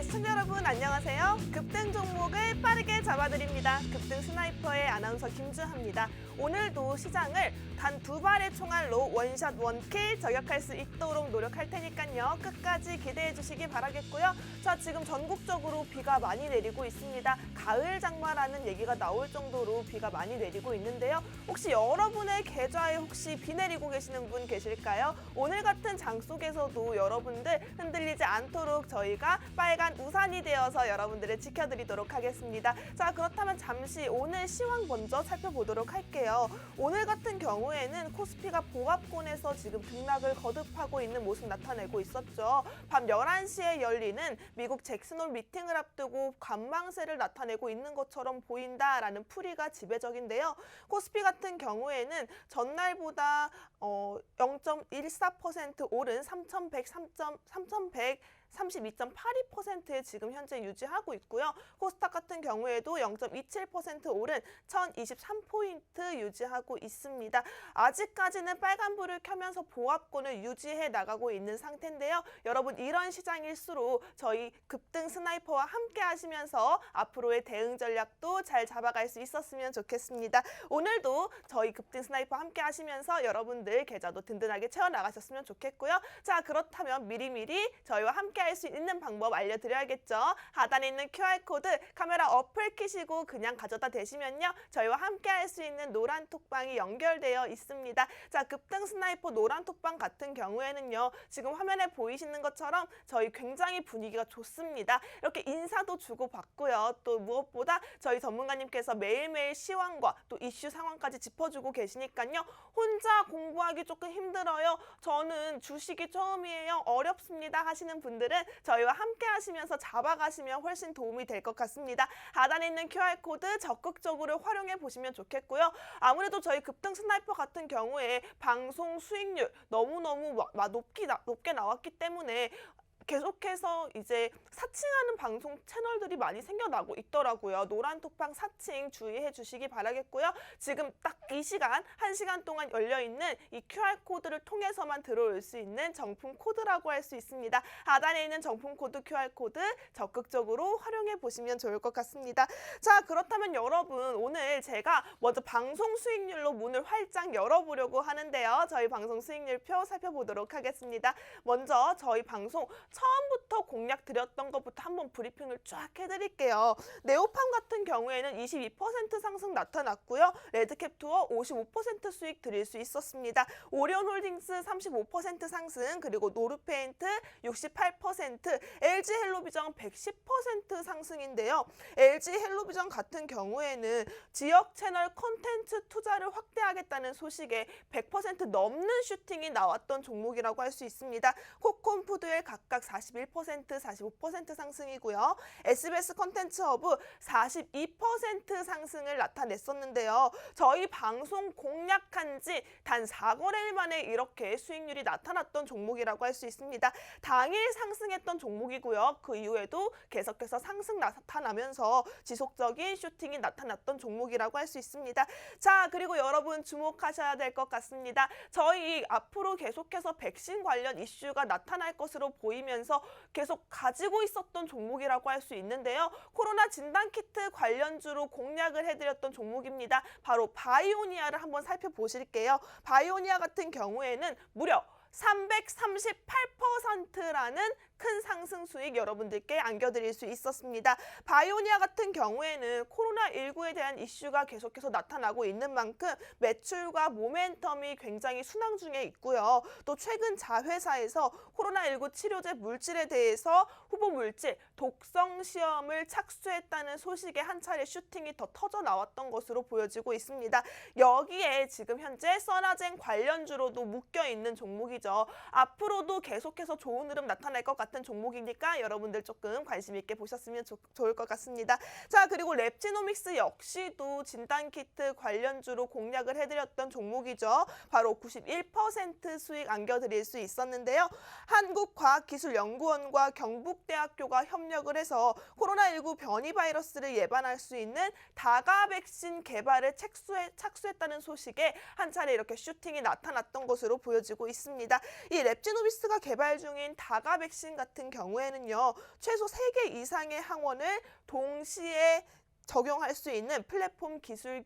시청자 여러분 안녕하세요. 급등 종목을 빠르게 잡아드립니다. 급등 스나이퍼의 아나운서 김주하입니다. 오늘도 시장을 단 2발의 총알로 원샷 원킬 저격할 수 있도록 노력할 테니까요. 끝까지 기대해 주시기 바라겠고요. 자, 지금 전국적으로 비가 많이 내리고 있습니다. 가을 장마라는 얘기가 나올 정도로 비가 많이 내리고 있는데요. 혹시 여러분의 계좌에 혹시 비 내리고 계시는 분 계실까요? 오늘 같은 장 속에서도 여러분들 흔들리지 않도록 저희가 빨간 우산이 되어서 여러분들을 지켜드리도록 하겠습니다. 자, 그렇다면 잠시 오늘 시황 먼저 살펴보도록 할게요. 오늘 같은 경우에는 코스피가 보합권에서 지금 등락을 거듭하고 있는 모습 나타내고 있었죠. 밤 11시에 열리는 미국 잭슨홀 미팅을 앞두고 관망세를 나타내고 있는 것처럼 보인다라는 풀이가 지배적인데요. 코스피 같은 경우에는 전날보다 0.14% 오른 3,132.82%에 지금 현재 유지하고 있고요. 코스닥 같은 경우에도 0.27% 오른 1,023포인트 유지하고 있습니다. 아직까지는 빨간불을 켜면서 보합권을 유지해 나가고 있는 상태인데요. 여러분, 이런 시장일수록 저희 급등 스나이퍼와 함께 하시면서 앞으로의 대응 전략도 잘 잡아갈 수 있었으면 좋겠습니다. 오늘도 저희 급등 스나이퍼와 함께 하시면서 여러분들 계좌도 든든하게 채워나가셨으면 좋겠고요. 자, 그렇다면 미리미리 저희와 함께 할 수 있는 방법 알려드려야겠죠. 하단에 있는 QR코드 카메라 어플 키시고 그냥 가져다 대시면요. 저희와 함께 할 수 있는 노란 톡방이 연결되어 있습니다. 자, 급등 스나이퍼 노란 톡방 같은 경우에는요. 지금 화면에 보이시는 것처럼 저희 굉장히 분위기가 좋습니다. 이렇게 인사도 주고받고요. 또 무엇보다 저희 전문가님께서 매일매일 시황과 또 이슈 상황까지 짚어주고 계시니까요. 혼자 공부하기 조금 힘들어요. 저는 주식이 처음이에요. 어렵습니다 하시는 분들은 저희와 함께 하시면서 잡아가시면 훨씬 도움이 될 것 같습니다. 하단에 있는 QR코드 적극적으로 활용해 보시면 좋겠고요. 아무래도 저희 급등 스나이퍼 같은 경우에 방송 수익률 너무너무 높게 나왔기 때문에 계속해서 이제 사칭하는 방송 채널들이 많이 생겨나고 있더라고요. 노란 톡방 사칭 주의해 주시기 바라겠고요. 지금 딱 이 시간, 1시간 동안 열려있는 이 QR코드를 통해서만 들어올 수 있는 정품 코드라고 할 수 있습니다. 하단에 있는 정품 코드 QR코드 적극적으로 활용해 보시면 좋을 것 같습니다. 자, 그렇다면 여러분, 오늘 제가 먼저 방송 수익률로 문을 활짝 열어보려고 하는데요. 저희 방송 수익률표 살펴보도록 하겠습니다. 먼저 저희 방송 처음부터 공략 드렸던 것부터 한번 브리핑을 쫙 해드릴게요. 네오팜 같은 경우에는 22% 상승 나타났고요. 레드캡 투어 55% 수익 드릴 수 있었습니다. 오리온홀딩스 35% 상승, 그리고 노르페인트 68%, LG 헬로비전 110% 상승인데요. LG 헬로비전 같은 경우에는 지역 채널 콘텐츠 투자를 확대하겠다는 소식에 100% 넘는 슈팅이 나왔던 종목이라고 할 수 있습니다. 코콘푸드의 각각 41%, 45% 상승이고요. SBS 콘텐츠 허브 42% 상승을 나타냈었는데요. 저희 방송 공략한 지 단 4거래일 만에 이렇게 수익률이 나타났던 종목이라고 할 수 있습니다. 당일 상승했던 종목이고요. 그 이후에도 계속해서 상승 나타나면서 지속적인 슈팅이 나타났던 종목이라고 할 수 있습니다. 자, 그리고 여러분 주목하셔야 될 것 같습니다. 저희 앞으로 계속해서 백신 관련 이슈가 나타날 것으로 보이면서 계속 가지고 있었던 종목이라고 할 수 있는데요. 코로나 진단키트 관련주로 공략을 해드렸던 종목입니다. 바로 바이오니아를 한번 살펴보실게요. 바이오니아 같은 경우에는 무려 338%라는 큰 상승 수익 여러분들께 안겨드릴 수 있었습니다. 바이오니아 같은 경우에는 코로나19에 대한 이슈가 계속해서 나타나고 있는 만큼 매출과 모멘텀이 굉장히 순항 중에 있고요. 또 최근 자회사에서 코로나19 치료제 물질에 대해서 후보 물질 독성 시험을 착수했다는 소식에 한 차례 슈팅이 더 터져 나왔던 것으로 보여지고 있습니다. 여기에 지금 현재 써나젠 관련주로도 묶여있는 종목이죠. 앞으로도 계속해서 좋은 흐름 나타날 것 같은 종목이니까 여러분들 조금 관심 있게 보셨으면 좋을 것 같습니다. 자, 그리고 랩지노믹스 역시도 진단키트 관련주로 공략을 해드렸던 종목이죠. 바로 91% 수익 안겨드릴 수 있었는데요. 한국과학기술연구원과 경북대학교가 협력을 해서 코로나19 변이 바이러스를 예방할 수 있는 다가 백신 개발에 착수했다는 소식에 한 차례 이렇게 슈팅이 나타났던 것으로 보여지고 있습니다. 있습니다. 이 랩지노비스가 개발 중인 다가 백신 같은 경우에는요, 최소 3개 이상의 항원을 동시에 적용할 수 있는 플랫폼 기술의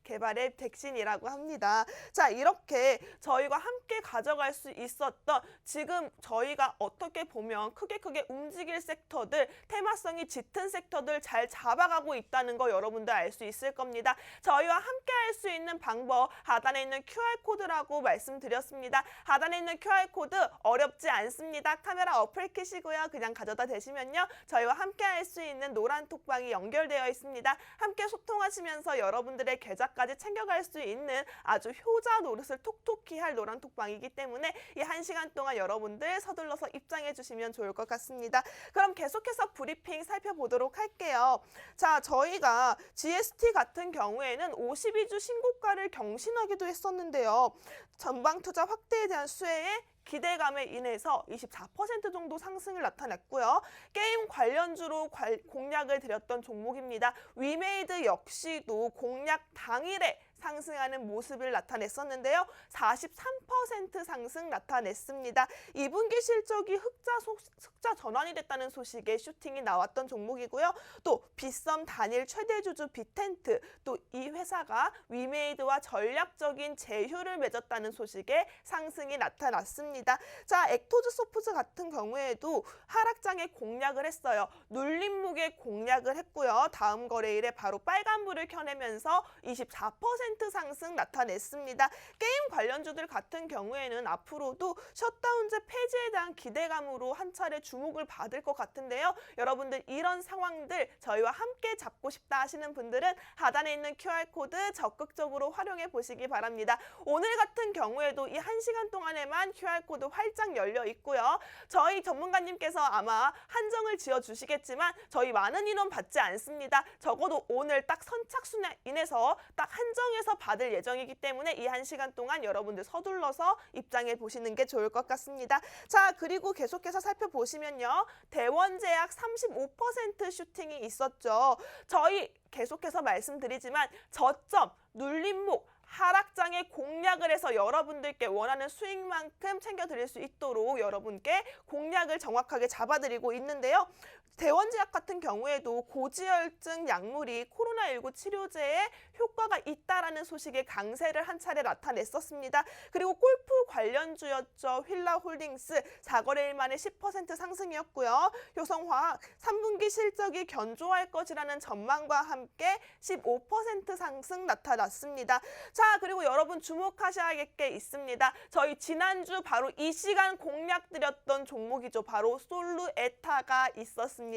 개발의 백신이라고 합니다. 자, 이렇게 저희가 함께 가져갈 수 있었던, 지금 저희가 어떻게 보면 크게 움직일 섹터들, 테마성이 짙은 섹터들 잘 잡아가고 있다는 거 여러분들 알 수 있을 겁니다. 저희와 함께 할 수 있는 방법, 하단에 있는 QR코드라고 말씀드렸습니다. 하단에 있는 QR코드 어렵지 않습니다. 카메라 어플 켜시고요. 그냥 가져다 대시면요, 저희와 함께 할 수 있는 노란 톡방이 연결되어 있습니다. 함께 소통하시면서 여러분들의 계좌까지 챙겨갈 수 있는 아주 효자 노릇을 톡톡히 할 노란 톡방이기 때문에 이 1시간 동안 여러분들 서둘러서 입장해 주시면 좋을 것 같습니다. 그럼 계속해서 브리핑 살펴보도록 할게요. 자, 저희가 GST 같은 경우에는 52주 신고가를 경신하기도 했었는데요. 전방 투자 확대에 대한 수혜에 기대감에 인해서 24% 정도 상승을 나타냈고요. 게임 관련주로 공략을 드렸던 종목입니다. 위메이드 역시도 공략 당일에 상승하는 모습을 나타냈었는데요. 43% 상승 나타냈습니다. 2분기 실적이 흑자 전환이 됐다는 소식에 슈팅이 나왔던 종목이고요. 또 빗썸 단일 최대 주주 빗텐트, 또 이 회사가 위메이드와 전략적인 제휴를 맺었다는 소식에 상승이 나타났습니다. 자, 엑토즈 소프트 같은 경우에도 하락장에 공략을 했어요. 눌림목에 공략을 했고요. 다음 거래일에 바로 빨간불을 켜내면서 24% 상승 나타냈습니다. 게임 관련주들 같은 경우에는 앞으로도 셧다운제 폐지에 대한 기대감으로 한 차례 주목을 받을 것 같은데요. 여러분들 이런 상황들 저희와 함께 잡고 싶다 하시는 분들은 하단에 있는 QR코드 적극적으로 활용해 보시기 바랍니다. 오늘 같은 경우에도 이 1시간 동안에만 QR코드 활짝 열려 있고요. 저희 전문가님께서 아마 한정을 지어 주시겠지만 저희 많은 인원 받지 않습니다. 적어도 오늘 딱 선착순에 인해서 딱 한정해서 받을 예정이기 때문에 이 1시간 동안 여러분들 서둘러서 입장해 보시는 게 좋을 것 같습니다. 자, 그리고 계속해서 살펴보시면요. 대원제약 35% 슈팅이 있었죠. 저희 계속해서 말씀드리지만 저점, 눌림목, 하락장에 공략을 해서 여러분들께 원하는 수익만큼 챙겨드릴 수 있도록 여러분께 공략을 정확하게 잡아드리고 있는데요. 대원제약 같은 경우에도 고지혈증 약물이 코로나19 치료제에 효과가 있다라는 소식에 강세를 한 차례 나타냈었습니다. 그리고 골프 관련주였죠. 휠라홀딩스 4거래일 만에 10% 상승이었고요. 효성화학 3분기 실적이 견조할 것이라는 전망과 함께 15% 상승 나타났습니다. 자, 그리고 여러분 주목하셔야 할 게 있습니다. 저희 지난주 바로 이 시간 공략드렸던 종목이죠. 바로 솔루에타가 있었습니다.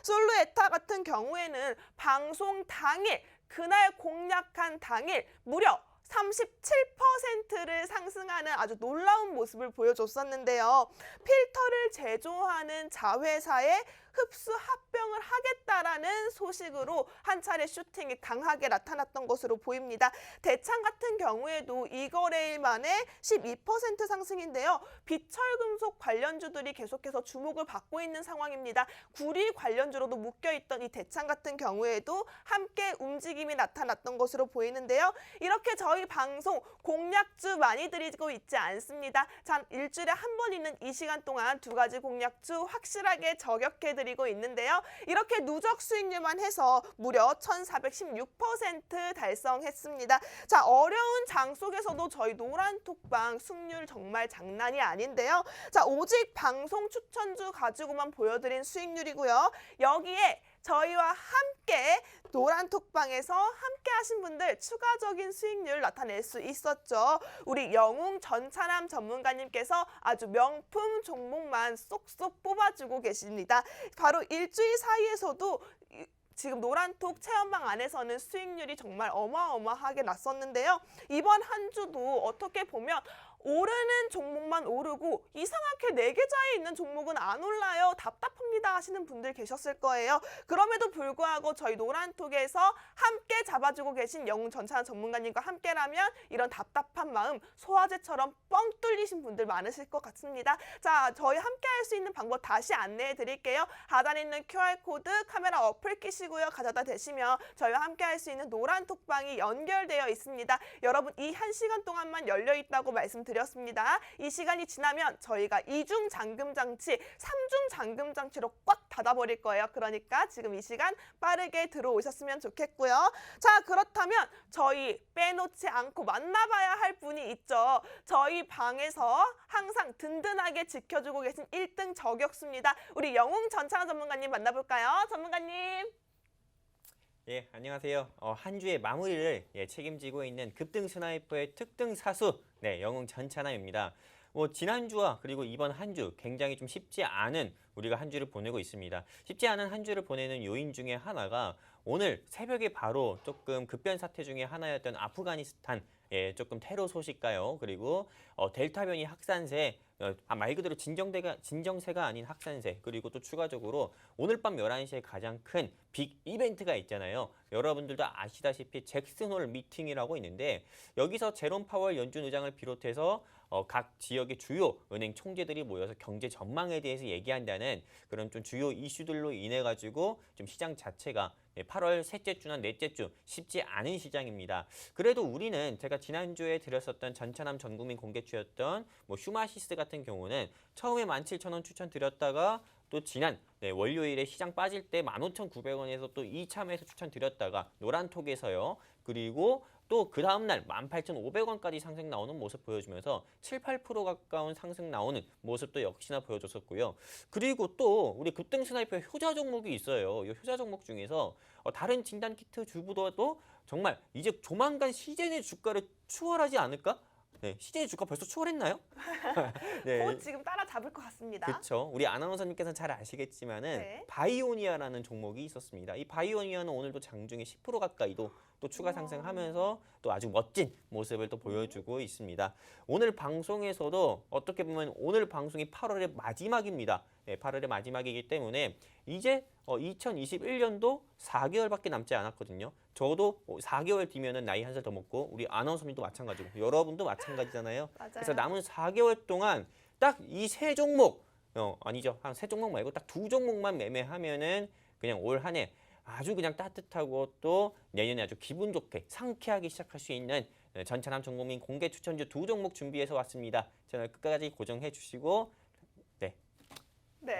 솔루에타 같은 경우에는 방송 당일, 그날 공략한 당일 무려 37%를 상승하는 아주 놀라운 모습을 보여줬었는데요. 필터를 제조하는 자회사에 흡수 합병을 하겠다라는 소식으로 한 차례 슈팅이 강하게 나타났던 것으로 보입니다. 대창 같은 경우에도 2거래일 만에 12% 상승인데요. 비철금속 관련주들이 계속해서 주목을 받고 있는 상황입니다. 구리 관련주로도 묶여있던 이 대창 같은 경우에도 함께 움직임이 나타났던 것으로 보이는데요. 이렇게 저희 방송 공략주 많이 드리고 있지 않습니다. 자, 일주일에 한 번 있는 이 시간 동안 2가지 공략주 확실하게 저격해드리고 있는데요. 이렇게 누적 수익률만 해서 무려 1416% 달성했습니다. 자, 어려운 장 속에서도 저희 노란톡방 수익률 정말 장난이 아닌데요. 자, 오직 방송 추천주 가지고만 보여드린 수익률이고요. 여기에 저희와 함께 노란톡방에서 함께 하신 분들 추가적인 수익률 나타낼 수 있었죠. 우리 영웅 전차남 전문가님께서 아주 명품 종목만 쏙쏙 뽑아주고 계십니다. 바로 일주일 사이에서도 지금 노란톡 체험방 안에서는 수익률이 정말 어마어마하게 났었는데요. 이번 한 주도 어떻게 보면 오르는 종목만 오르고 이상하게 내 계좌에 있는 종목은 안 올라요. 답답합니다 하시는 분들 계셨을 거예요. 그럼에도 불구하고 저희 노란톡에서 함께 잡아주고 계신 영웅 전차남 전문가님과 함께라면 이런 답답한 마음 소화제처럼 뻥 뚫리신 분들 많으실 것 같습니다. 자, 저희 함께 할 수 있는 방법 다시 안내해 드릴게요. 하단에 있는 QR코드 카메라 어플 끼시고요. 가져다 대시면 저희와 함께 할 수 있는 노란톡방이 연결되어 있습니다. 여러분 이 1시간 동안만 열려 있다고 말씀드렸습니다. 알려드렸습니다. 이 시간이 지나면 저희가 이중 잠금 장치, 삼중 잠금 장치로 꽉 닫아버릴 거예요. 그러니까 지금 이 시간 빠르게 들어오셨으면 좋겠고요. 자, 그렇다면 저희 빼놓지 않고 만나봐야 할 분이 있죠. 저희 방에서 항상 든든하게 지켜주고 계신 1등 저격수입니다. 우리 영웅 전찬아 전문가님 만나볼까요? 전문가님. 예, 안녕하세요. 한 주의 마무리를 책임지고 있는 급등 스나이퍼의 특등 사수, 영웅 전찬아입니다. 지난주와 그리고 이번 한 주 굉장히 좀 쉽지 않은 우리가 한 주를 보내고 있습니다. 쉽지 않은 한 주를 보내는 요인 중에 하나가 오늘 새벽에 바로 조금 급변 사태 중에 하나였던 아프가니스탄 조금 테러 소식가요. 그리고 델타 변이 확산세, 말 그대로 진정세가 아닌 확산세, 그리고 또 추가적으로 오늘 밤 11시에 가장 큰 빅 이벤트가 있잖아요. 여러분들도 아시다시피 잭슨홀 미팅이라고 있는데 여기서 제롬 파월 연준 의장을 비롯해서 각 지역의 주요 은행 총재들이 모여서 경제 전망에 대해서 얘기한다는 그런 좀 주요 이슈들로 인해 가지고 좀 시장 자체가 8월 셋째 주나 넷째 주 쉽지 않은 시장입니다. 그래도 우리는 제가 지난주에 드렸었던 전차남 전국민 공개주였던 휴마시스 같은 경우는 처음에 17,000원 추천드렸다가 또 지난 월요일에 시장 빠질 때 15,900원에서 또 이참에서 추천드렸다가 노란톡에서요. 그리고 또 그 다음날 18,500원까지 상승 나오는 모습 보여주면서 7, 8% 가까운 상승 나오는 모습도 역시나 보여줬었고요. 그리고 또 우리 급등 스나이퍼의 효자 종목이 있어요. 이 효자 종목 중에서 다른 진단키트 주보다도 정말 이제 조만간 시젠의 주가를 추월하지 않을까? 네, 시즌의 주가 벌써 추월했나요? 네. 곧 지금 따라잡을 것 같습니다. 그렇죠. 우리 아나운서님께서는 잘 아시겠지만은 바이오니아라는 종목이 있었습니다. 이 바이오니아는 오늘도 장중에 10% 가까이도 또 추가 상승하면서 또 아주 멋진 모습을 또 보여주고 있습니다. 오늘 방송에서도 어떻게 보면 오늘 방송이 8월의 마지막입니다. 8월의 마지막이기 때문에 이제 2021년도 4개월밖에 남지 않았거든요. 저도 4개월 뒤면은 나이 한 살 더 먹고 우리 아나운서님도 마찬가지고 여러분도 마찬가지잖아요. 맞아요. 그래서 남은 4개월 동안 딱 이 세 종목 아니죠. 한 세 종목 말고 딱 두 종목만 매매하면은 그냥 올 한 해 아주 그냥 따뜻하고 또 내년에 아주 기분 좋게 상쾌하게 시작할 수 있는 전차남 전국민 공개 추천주 두 종목 준비해서 왔습니다. 채널 끝까지 고정해 주시고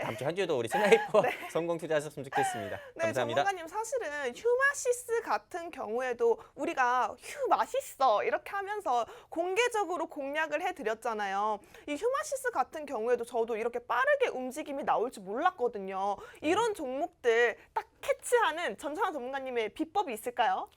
다음 주 한 주에도 우리 스나이퍼 성공 투자하셨으면 좋겠습니다. 네, 감사합니다. 전문가님 사실은 휴마시스 같은 경우에도 우리가 휴 맛있어 이렇게 하면서 공개적으로 공략을 해드렸잖아요. 이 휴마시스 같은 경우에도 저도 이렇게 빠르게 움직임이 나올 줄 몰랐거든요. 이런 종목들 딱 캐치하는 전찬아 전문가님의 비법이 있을까요?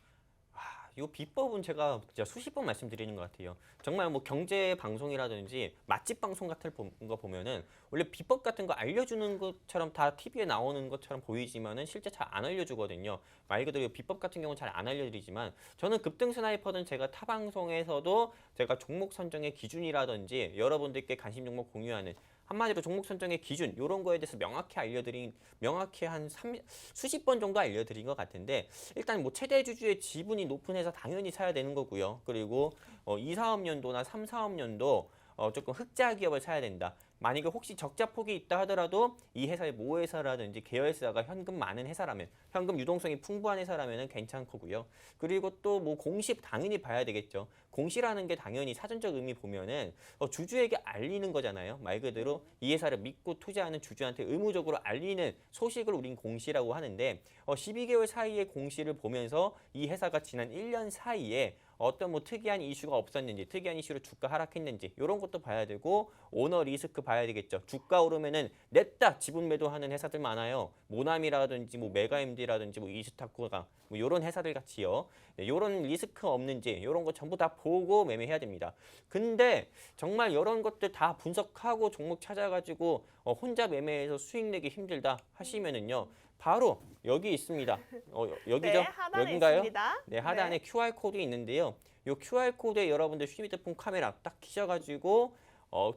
이 비법은 제가 진짜 수십 번 말씀드리는 것 같아요. 정말 경제 방송이라든지 맛집 방송 같은 거 보면은 원래 비법 같은 거 알려주는 것처럼 다 TV에 나오는 것처럼 보이지만은 실제 잘 안 알려주거든요. 말 그대로 비법 같은 경우는 잘 안 알려드리지만 저는 급등 스나이퍼는 제가 타 방송에서도 제가 종목 선정의 기준이라든지 여러분들께 관심 종목 공유하는 한마디로 종목 선정의 기준 이런 거에 대해서 명확히 한 수십 번 정도 알려드린 것 같은데 일단 최대 주주의 지분이 높은 회사 당연히 사야 되는 거고요. 그리고 2, 4업년도나 3, 4업년도 조금 흑자 기업을 사야 된다. 만약에 혹시 적자 폭이 있다 하더라도 이 회사의 모회사라든지 계열사가 현금 많은 회사라면 현금 유동성이 풍부한 회사라면 괜찮고요. 그리고 또 공시 당연히 봐야 되겠죠. 공시라는 게 당연히 사전적 의미 보면은 주주에게 알리는 거잖아요. 말 그대로 이 회사를 믿고 투자하는 주주한테 의무적으로 알리는 소식을 우린 공시라고 하는데 12개월 사이의 공시를 보면서 이 회사가 지난 1년 사이에 어떤 특이한 이슈가 없었는지, 특이한 이슈로 주가 하락했는지 이런 것도 봐야 되고 오너 리스크 봐야 되겠죠. 주가 오르면은 냈다 지분 매도하는 회사들 많아요. 모남이라든지 메가MD라든지 이스타코가 이런 회사들 같이요. 이런 리스크 없는지 이런 거 전부 다 보고 매매해야 됩니다. 근데 정말 이런 것들 다 분석하고 종목 찾아가지고 혼자 매매해서 수익 내기 힘들다 하시면은요. 바로 여기 있습니다. 여기죠? 네, 하단에 여긴가요? 있습니다. 네, 하단에 QR 코드 있는데요. 이 QR 코드에 여러분들 휴대폰 카메라 딱 키셔가지고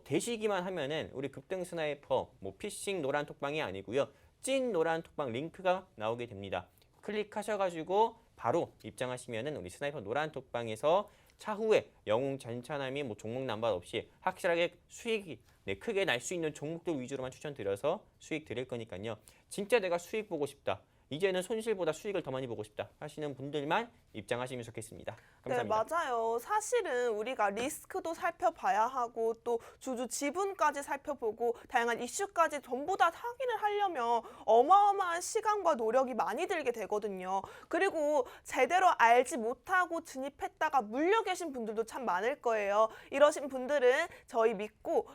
대시기만 하면은 우리 급등 스나이퍼 피싱 노란 톡방이 아니고요. 찐 노란 톡방 링크가 나오게 됩니다. 클릭하셔가지고 바로 입장하시면은 우리 스나이퍼 노란 톡방에서 차후에 영웅 전차남이 종목 남발 없이 확실하게 수익이 크게 날 수 있는 종목들 위주로만 추천드려서 수익 드릴 거니까요. 진짜 내가 수익 보고 싶다. 이제는 손실보다 수익을 더 많이 보고 싶다 하시는 분들만 입장하시면 좋겠습니다. 감사합니다. 네, 맞아요. 사실은 우리가 리스크도 살펴봐야 하고 또 주주 지분까지 살펴보고 다양한 이슈까지 전부 다 확인을 하려면 어마어마한 시간과 노력이 많이 들게 되거든요. 그리고 제대로 알지 못하고 진입했다가 물려 계신 분들도 참 많을 거예요. 이러신 분들은 저희 믿고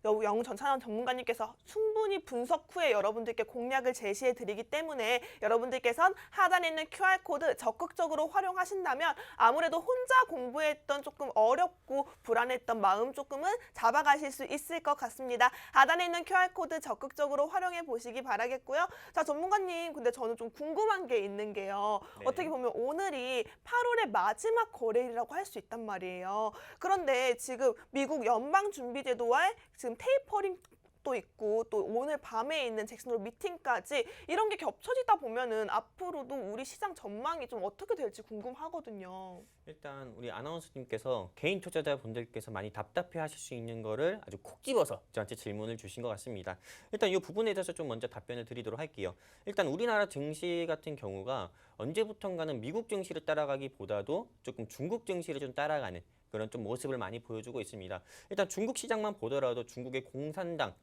영전찬원 전문가님께서 충분히 분석 후에 여러분들께 공략을 제시해 드리기 때문에 여러분들께선 하단에 있는 QR코드 적극적으로 활용하신다면 아무래도 혼자 공부했던 조금 어렵고 불안했던 마음 조금은 잡아가실 수 있을 것 같습니다. 하단에 있는 QR코드 적극적으로 활용해 보시기 바라겠고요. 자, 전문가님, 근데 저는 좀 궁금한 게 있는 게요. 네. 어떻게 보면 오늘이 8월의 마지막 거래일이라고 할 수 있단 말이에요. 그런데 지금 미국 연방준비제도와의 지금 테이퍼링 도 있고 또 오늘 밤에 있는 잭슨홀 미팅까지 이런 게 겹쳐지다 보면은 앞으로도 우리 시장 전망이 좀 어떻게 될지 궁금하거든요. 일단 우리 아나운서님께서 개인 투자자분들께서 많이 답답해 하실 수 있는 거를 아주 콕 집어서 저한테 질문을 주신 것 같습니다. 일단 이 부분에 대해서 좀 먼저 답변을 드리도록 할게요. 일단 우리나라 증시 같은 경우가 언제부턴가는 미국 증시를 따라가기보다도 조금 중국 증시를 좀 따라가는 그런 좀 모습을 많이 보여주고 있습니다. 일단 중국 시장만 보더라도 중국의 공산당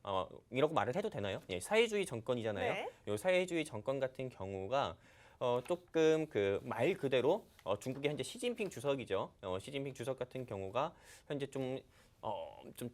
이라고 말을 해도 되나요? 예, 사회주의 정권이잖아요. 네. 이 사회주의 정권 같은 경우가 조금 그 말 그대로 중국의 현재 시진핑 주석이죠. 시진핑 주석 같은 경우가 현재 좀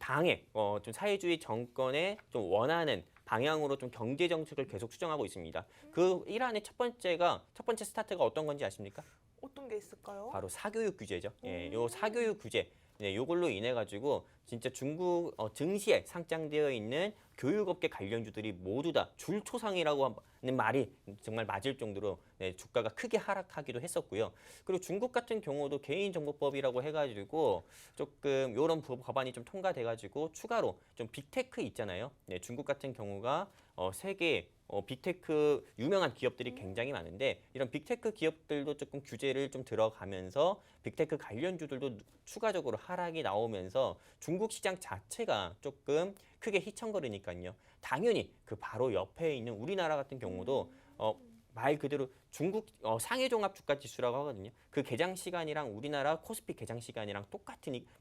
당의 좀 사회주의 정권에 좀 원하는 방향으로 좀 경제 정책을 계속 수정하고 있습니다. 그 일환의 첫 번째 스타트가 어떤 건지 아십니까? 어떤 게 있을까요? 바로 사교육 규제죠. 예, 요 사교육 규제. 네, 요걸로 인해 가지고 진짜 중국 증시에 상장되어 있는 교육업계 관련주들이 모두 다 줄초상이라고 하는 말이 정말 맞을 정도로 네, 주가가 크게 하락하기도 했었고요. 그리고 중국 같은 경우도 개인정보법이라고 해가지고 조금 이런 법안이 좀 통과돼가지고 추가로 좀 빅테크 있잖아요. 네, 중국 같은 경우가 세계 빅테크 유명한 기업들이 굉장히 많은데 이런 빅테크 기업들도 조금 규제를 좀 들어가면서 빅테크 관련주들도 추가적으로 하락이 나오면서 중국 시장 자체가 조금 크게 휘청거리니까요. 당연히 그 바로 옆에 있는 우리나라 같은 경우도 말 그대로 중국 상해종합주가지수라고 하거든요. 그 개장 시간이랑 우리나라 코스피 개장 시간이랑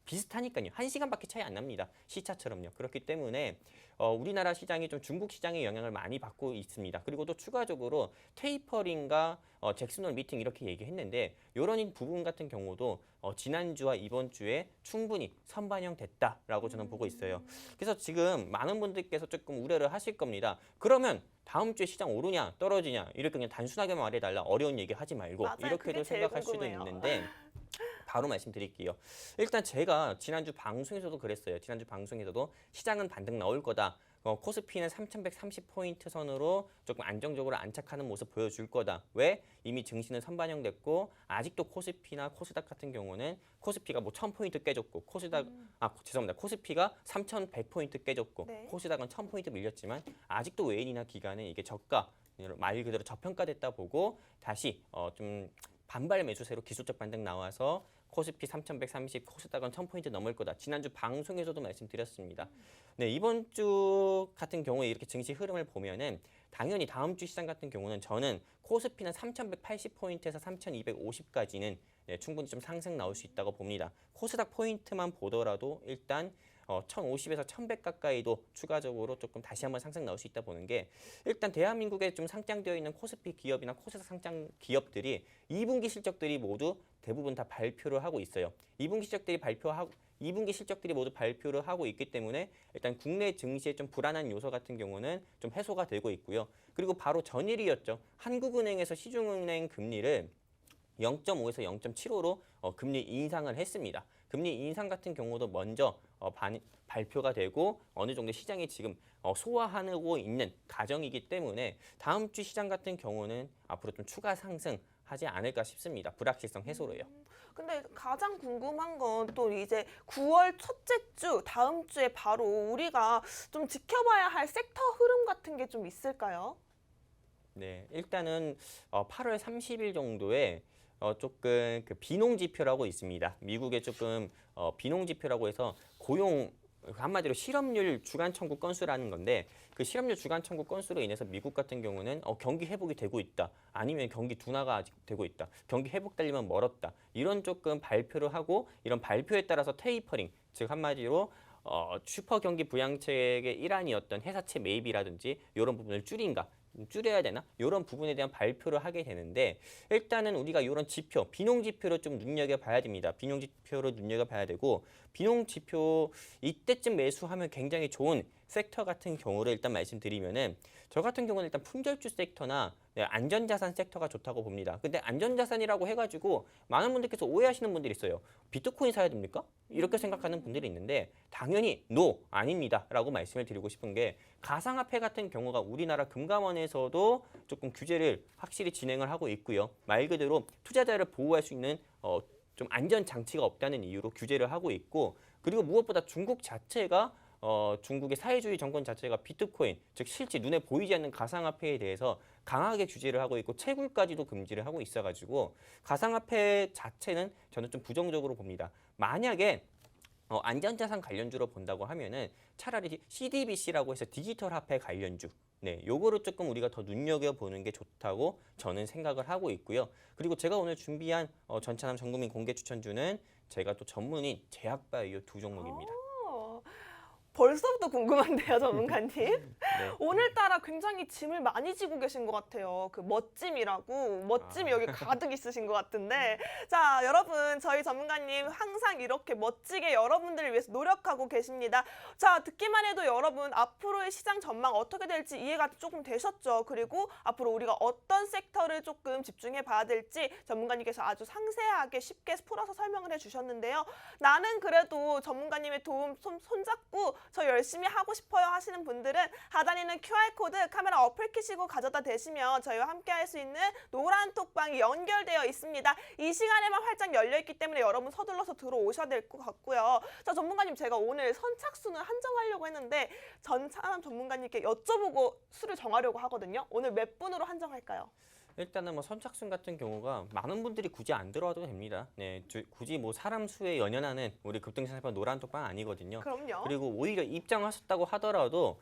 비슷하니까요. 1시간밖에 차이 안 납니다. 시차처럼요. 그렇기 때문에 우리나라 시장이 좀 중국 시장의 영향을 많이 받고 있습니다. 그리고 또 추가적으로 테이퍼링과 잭슨홀 미팅 이렇게 얘기했는데 이런 부분 같은 경우도 지난주와 이번 주에 충분히 선반영됐다라고 저는 보고 있어요. 그래서 지금 많은 분들께서 조금 우려를 하실 겁니다. 그러면 다음 주에 시장 오르냐 떨어지냐 이렇게 그냥 단순하게 말해달라 어려운 얘기 하지 말고 맞아요. 이렇게도 그게 제일 생각할 수도 궁금해요. 있는데 바로 말씀드릴게요. 일단 제가 지난주 방송에서도 그랬어요. 지난주 방송에서도 시장은 반등 나올 거다. 코스피는 3,130포인트 선으로 조금 안정적으로 안착하는 모습 보여줄 거다. 왜? 이미 증시는 선반영됐고 아직도 코스피나 코스닥 같은 경우는 코스피가 뭐 1,000포인트 깨졌고 코스피가 3,100포인트 깨졌고 네. 코스닥은 1,000포인트 밀렸지만 아직도 외인이나 기관은 이게 저가 말 그대로 저평가됐다 보고 다시 좀 반발 매수세로 기술적 반등 나와서 코스피 3,130, 코스닥은 1,000포인트 넘을 거다. 지난주 방송에서도 말씀드렸습니다. 네, 이번 주 같은 경우에 이렇게 증시 흐름을 보면은 당연히 다음 주 시장 같은 경우는 저는 코스피는 3,180포인트에서 3,250까지는 네, 충분히 좀 상승 나올 수 있다고 봅니다. 코스닥 포인트만 보더라도 일단 1,050에서 1,100 가까이도 추가적으로 조금 다시 한번 상승 나올 수 있다 보는 게 일단 대한민국에 좀 상장되어 있는 코스피 기업이나 코스닥 상장 기업들이 2분기 실적들이 모두 대부분 다 발표를 하고 있어요. 2분기 실적들이 모두 발표를 하고 있기 때문에 일단 국내 증시의 좀 불안한 요소 같은 경우는 좀 해소가 되고 있고요. 그리고 바로 전일이었죠. 한국은행에서 시중은행 금리를 0.5에서 0.75로 금리 인상을 했습니다. 금리 인상 같은 경우도 먼저 발표가 되고 어느 정도 시장이 지금 소화하고 있는 과정이기 때문에 다음 주 시장 같은 경우는 앞으로 좀 추가 상승하지 않을까 싶습니다. 불확실성 해소로요. 근데 가장 궁금한 건 또 이제 9월 첫째 주 다음 주에 바로 우리가 좀 지켜봐야 할 섹터 흐름 같은 게 좀 있을까요? 네, 일단은 8월 30일 정도에 조금 그 비농 지표라고 있습니다. 미국의 조금 비농 지표라고 해서 고용 한마디로 실업률 주간 청구 건수라는 건데 그 실업률 주간 청구 건수로 인해서 미국 같은 경우는 경기 회복이 되고 있다. 아니면 경기 둔화가 아직 되고 있다. 경기 회복되려면 멀었다. 이런 조금 발표를 하고 이런 발표에 따라서 테이퍼링, 즉 한마디로 슈퍼 경기 부양책의 일환이었던 회사채 매입이라든지 이런 부분을 줄여야 되나? 이런 부분에 대한 발표를 하게 되는데 일단은 우리가 이런 지표, 비농 지표로 좀 눈여겨봐야 됩니다. 비농 지표로 눈여겨봐야 되고 비농 지표 이때쯤 매수하면 굉장히 좋은 섹터 같은 경우를 일단 말씀드리면은 저 같은 경우는 일단 품절주 섹터나 안전자산 섹터가 좋다고 봅니다. 근데 안전자산이라고 해가지고 많은 분들께서 오해하시는 분들이 있어요. 비트코인 사야 됩니까? 이렇게 생각하는 분들이 있는데 당연히 아닙니다. 라고 말씀을 드리고 싶은 게 가상화폐 같은 경우가 우리나라 금감원에서도 조금 규제를 확실히 진행을 하고 있고요. 말 그대로 투자자를 보호할 수 있는 좀 안전 장치가 없다는 이유로 규제를 하고 있고 그리고 무엇보다 중국 자체가 중국의 사회주의 정권 자체가 비트코인, 즉 실제 눈에 보이지 않는 가상화폐에 대해서 강하게 규제를 하고 있고 채굴까지도 금지를 하고 있어가지고 가상화폐 자체는 저는 좀 부정적으로 봅니다. 만약에 안전자산 관련주로 본다고 하면은 차라리 CDBC라고 해서 디지털 화폐 관련주, 요거를 조금 우리가 더 눈여겨보는 게 좋다고 저는 생각을 하고 있고요. 그리고 제가 오늘 준비한 전차남 전국민 공개 추천주는 제가 또 전문인 제약바이오 두 종목입니다. 벌써부터 궁금한데요, 전문가님. 네. 오늘따라 굉장히 짐을 많이 지고 계신 것 같아요. 그 멋짐이라고 멋짐이 여기 가득 있으신 것 같은데 자, 여러분 저희 전문가님 항상 이렇게 멋지게 여러분들을 위해서 노력하고 계십니다. 자, 듣기만 해도 여러분 앞으로의 시장 전망 어떻게 될지 이해가 조금 되셨죠? 그리고 앞으로 우리가 어떤 섹터를 조금 집중해 봐야 될지 전문가님께서 아주 상세하게 쉽게 풀어서 설명을 해주셨는데요. 나는 그래도 전문가님의 도움 손잡고 저 열심히 하고 싶어요 하시는 분들은 하단에 있는 QR코드 카메라 어플 키시고 가져다 대시면 저희와 함께 할 수 있는 노란 톡방이 연결되어 있습니다. 이 시간에만 활짝 열려있기 때문에 여러분 서둘러서 들어오셔야 될 것 같고요. 자, 전문가님 제가 오늘 선착순을 한정하려고 했는데 전차남 전문가님께 여쭤보고 수를 정하려고 하거든요. 오늘 몇 분으로 한정할까요? 일단은 뭐 선착순 같은 경우가 많은 분들이 굳이 안 들어와도 됩니다. 굳이 뭐 사람 수에 연연하는 우리 급등산업 노란 톡방 아니거든요. 그럼요. 그리고 오히려 입장하셨다고 하더라도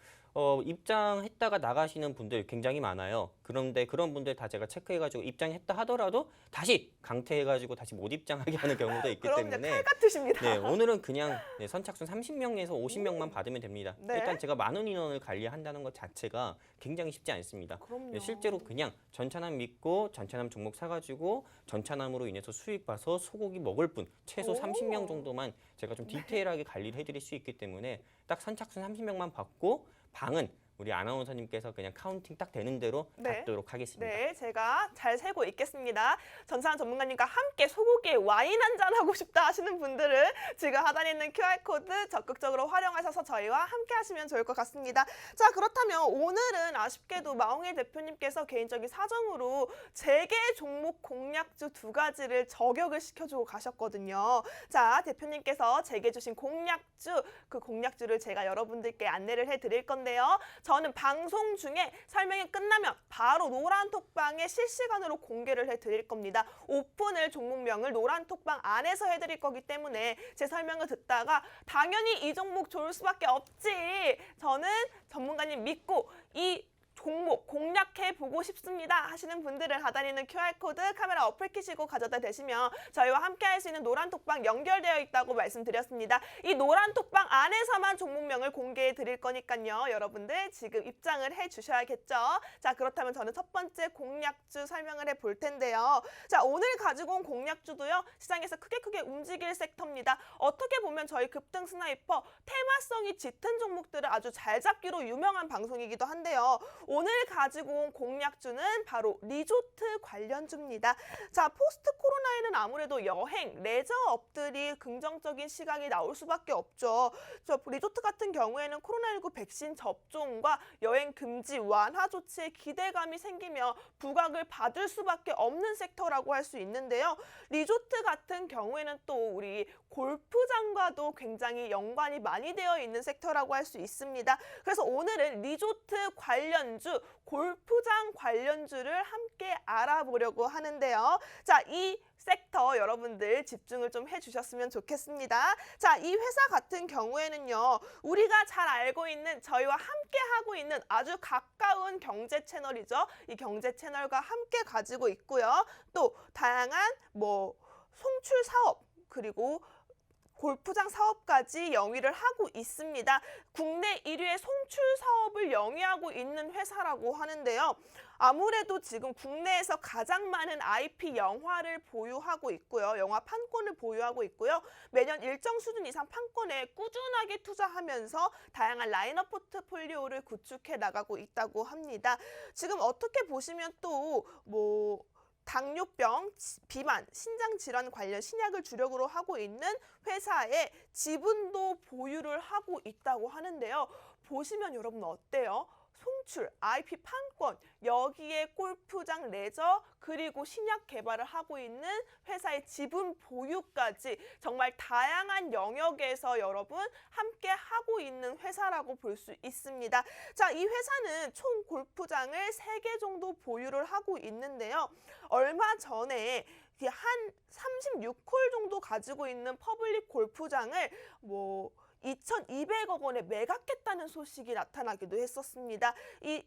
입장했다가 나가시는 분들 굉장히 많아요. 그런데 그런 분들 다 제가 체크해가지고 입장했다 하더라도 다시 강퇴해가지고 다시 못 입장하게 하는 경우도 있기 그럼요. 때문에 칼 같으십니다. 오늘은 그냥 선착순 30명에서 50명만 받으면 됩니다. 네. 일단 제가 많은 인원을 관리한다는 것 자체가 굉장히 쉽지 않습니다. 그럼요. 실제로 그냥 전차남 믿고 전차남 종목 사가지고 전차남으로 인해서 수익 봐서 소고기 먹을 분 최소 30명 정도만 제가 좀 디테일하게 관리를 해드릴 수 있기 때문에 딱 선착순 30명만 받고 방은 우리 아나운서님께서 그냥 카운팅 딱 되는 대로 받도록 하겠습니다. 네, 제가 잘 세고 있겠습니다. 전차남 전문가님과 함께 소고기에 와인 한잔 하고 싶다 하시는 분들은 지금 하단에 있는 QR코드 적극적으로 활용하셔서 저희와 함께 하시면 좋을 것 같습니다. 자, 그렇다면 오늘은 아쉽게도 마홍일 대표님께서 개인적인 사정으로 재계 종목 공략주 2가지를 저격을 시켜주고 가셨거든요. 자, 대표님께서 재계 주신 공략주, 그 공략주를 제가 여러분들께 안내를 해드릴 건데요. 저는 방송 중에 설명이 끝나면 바로 노란 톡방에 실시간으로 공개를 해드릴 겁니다. 오픈을 종목명을 노란 톡방 안에서 해드릴 거기 때문에 제 설명을 듣다가 당연히 이 종목 좋을 수밖에 없지. 저는 전문가님 믿고 이 종목 공략해보고 싶습니다 하시는 분들은 하단에 있는 QR코드 카메라 어플 키시고 가져다 대시면 저희와 함께 할 수 있는 노란 톡방 연결되어 있다고 말씀드렸습니다. 이 노란 톡방 안에서만 종목명을 공개해 드릴 거니까요. 여러분들 지금 입장을 해주셔야겠죠. 자, 그렇다면 저는 첫 번째 공략주 설명을 해볼 텐데요. 자, 오늘 가지고 온 공략주도요. 시장에서 크게 움직일 섹터입니다. 어떻게 보면 저희 급등 스나이퍼 테마성이 짙은 종목들을 아주 잘 잡기로 유명한 방송이기도 한데요. 오늘 가지고 온 공략주는 바로 리조트 관련주입니다. 자, 포스트 코로나에는 아무래도 여행, 레저업들이 긍정적인 시각이 나올 수밖에 없죠. 저 리조트 같은 경우에는 코로나19 백신 접종과 여행 금지 완화 조치에 기대감이 생기며 부각을 받을 수밖에 없는 섹터라고 할 수 있는데요. 리조트 같은 경우에는 또 우리 골프장과도 굉장히 연관이 많이 되어 있는 섹터라고 할 수 있습니다. 그래서 오늘은 리조트 관련 관련주, 골프장 관련주를 함께 알아보려고 하는데요. 자, 이 섹터 여러분들 집중을 좀 해주셨으면 좋겠습니다. 자, 이 회사 같은 경우에는요, 우리가 잘 알고 있는 저희와 함께 하고 있는 아주 가까운 경제 채널이죠. 이 경제 채널과 함께 가지고 있고요. 또 다양한 송출 사업 그리고 골프장 사업까지 영위를 하고 있습니다. 국내 1위의 송출 사업을 영위하고 있는 회사라고 하는데요. 아무래도 지금 국내에서 가장 많은 IP 영화를 보유하고 있고요. 영화 판권을 보유하고 있고요. 매년 일정 수준 이상 판권에 꾸준하게 투자하면서 다양한 라인업 포트폴리오를 구축해 나가고 있다고 합니다. 지금 어떻게 보시면 또 당뇨병, 비만, 신장질환 관련 신약을 주력으로 하고 있는 회사에 지분도 보유를 하고 있다고 하는데요. 보시면 여러분 어때요? 송출, IP 판권, 여기에 골프장 레저, 그리고 신약 개발을 하고 있는 회사의 지분 보유까지 정말 다양한 영역에서 여러분 함께 하고 있는 회사라고 볼 수 있습니다. 자, 이 회사는 총 골프장을 3개 정도 보유를 하고 있는데요. 얼마 전에 한 36홀 정도 가지고 있는 퍼블릭 골프장을 2,200억 원에 매각했다는 소식이 나타나기도 했었습니다.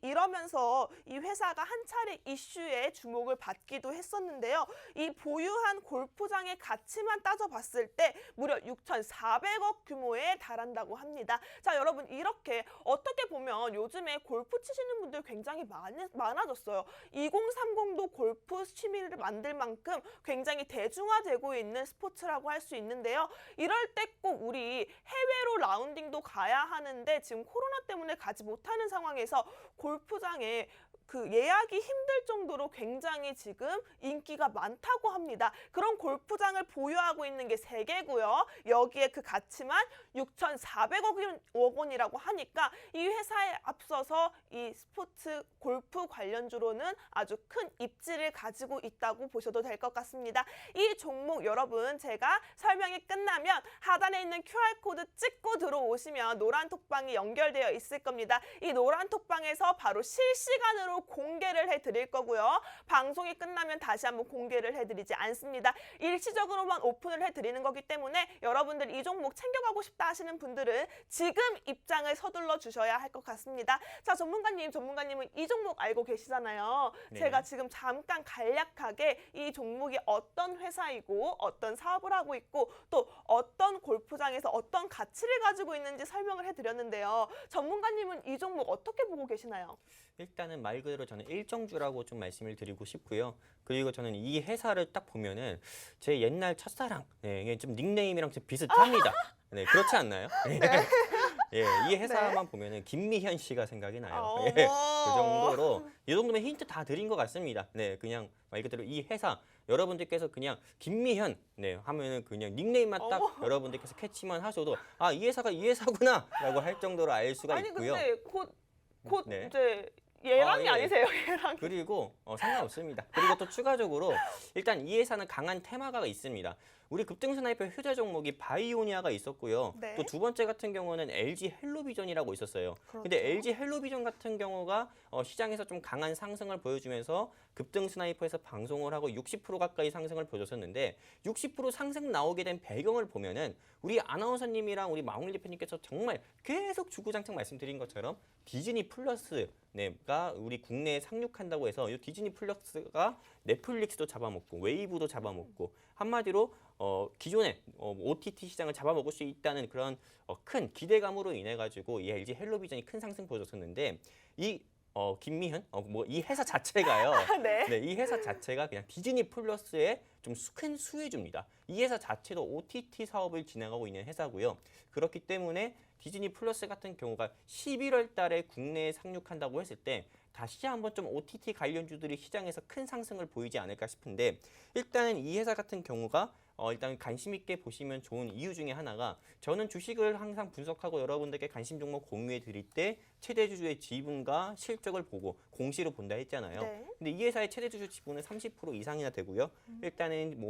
이러면서 이 회사가 한 차례 이슈에 주목을 받기도 했었는데요. 이 보유한 골프장의 가치만 따져봤을 때 무려 6,400억 규모에 달한다고 합니다. 자, 여러분 이렇게 어떻게 보면 요즘에 골프 치시는 분들 굉장히 많아졌어요. 2030도 골프 취미를 만들 만큼 굉장히 대중화되고 있는 스포츠라고 할 수 있는데요. 이럴 때 꼭 우리 해외로 라운딩도 가야 하는데 지금 코로나 때문에 가지 못하는 상황에서 골프장에 예약이 힘들 정도로 굉장히 지금 인기가 많다고 합니다. 그런 골프장을 보유하고 있는 게 3개고요. 여기에 그 가치만 6,400억 원이라고 하니까 이 회사에 앞서서 이 스포츠 골프 관련주로는 아주 큰 입지를 가지고 있다고 보셔도 될 것 같습니다. 이 종목 여러분 제가 설명이 끝나면 하단에 있는 QR코드 찍고 들어오시면 노란 톡방이 연결되어 있을 겁니다. 이 노란 톡방에서 바로 실시간으로 공개를 해드릴 거고요. 방송이 끝나면 다시 한번 공개를 해드리지 않습니다. 일시적으로만 오픈을 해드리는 거기 때문에 여러분들 이 종목 챙겨가고 싶다 하시는 분들은 지금 입장을 서둘러 주셔야 할 것 같습니다. 자, 전문가님은 이 종목 알고 계시잖아요. 네. 제가 지금 잠깐 간략하게 이 종목이 어떤 회사이고 어떤 사업을 하고 있고 또 어떤 골프장에서 어떤 가치를 가지고 있는지 설명을 해드렸는데요. 전문가님은 이 종목 어떻게 보고 계시나요? 일단은 말 그대로 저는 일정주라고 좀 말씀을 드리고 싶고요. 그리고 저는 이 회사를 딱 보면은 제 옛날 첫사랑, 이게 좀 닉네임이랑 좀 비슷합니다. 네, 그렇지 않나요? 네. 예, 이 회사만 보면은 김미현 씨가 생각이 나요. 어머. 그 정도로 이 정도면 힌트 다 드린 것 같습니다. 네, 그냥 말 그대로 이 회사 여러분들께서 그냥 김미현 하면은 그냥 닉네임만 딱 어머. 여러분들께서 캐치만 하셔도 아, 이 회사가 이 회사구나라고 할 정도로 알 수가 아니 있고요. 근데 곧 네. 이제 예랑이 예. 아니세요? 예랑이. 그리고 상관없습니다. 그리고 또 추가적으로 일단 이 회사는 강한 테마가 있습니다. 우리 급등스나이퍼 휴대 종목이 바이오니아가 있었고요. 네. 또 두 번째 같은 경우는 LG 헬로비전이라고 있었어요. 근데 그렇죠. LG 헬로비전 같은 경우가 시장에서 좀 강한 상승을 보여주면서 급등스나이퍼에서 방송을 하고 60% 가까이 상승을 보여줬었는데 60% 상승 나오게 된 배경을 보면은 우리 아나운서님이랑 우리 마홍일 대표님께서 정말 계속 주구장창 말씀드린 것처럼 디즈니 플러스가 우리 국내에 상륙한다고 해서 이 디즈니 플러스가 넷플릭스도 잡아먹고 웨이브도 잡아먹고 한마디로 기존의 OTT 시장을 잡아먹을 수 있다는 그런 큰 기대감으로 인해 가지고 이 LG 헬로비전이 큰 상승 보여줬었는데 이 김미현 이 회사 자체가요. 네. 네, 이 회사 자체가 그냥 디즈니 플러스의 좀 큰 수혜주입니다. 이 회사 자체도 OTT 사업을 진행하고 있는 회사고요. 그렇기 때문에 디즈니 플러스 같은 경우가 11월 달에 국내에 상륙한다고 했을 때 다시 한번 좀 OTT 관련주들이 시장에서 큰 상승을 보이지 않을까 싶은데 일단은 이 회사 같은 경우가 일단 관심 있게 보시면 좋은 이유 중에 하나가 저는 주식을 항상 분석하고 여러분들께 관심 종목 공유해 드릴 때 최대주주의 지분과 실적을 보고 공시로 본다 했잖아요. 네. 근데 이 회사의 최대주주 지분은 30% 이상이나 되고요. 일단은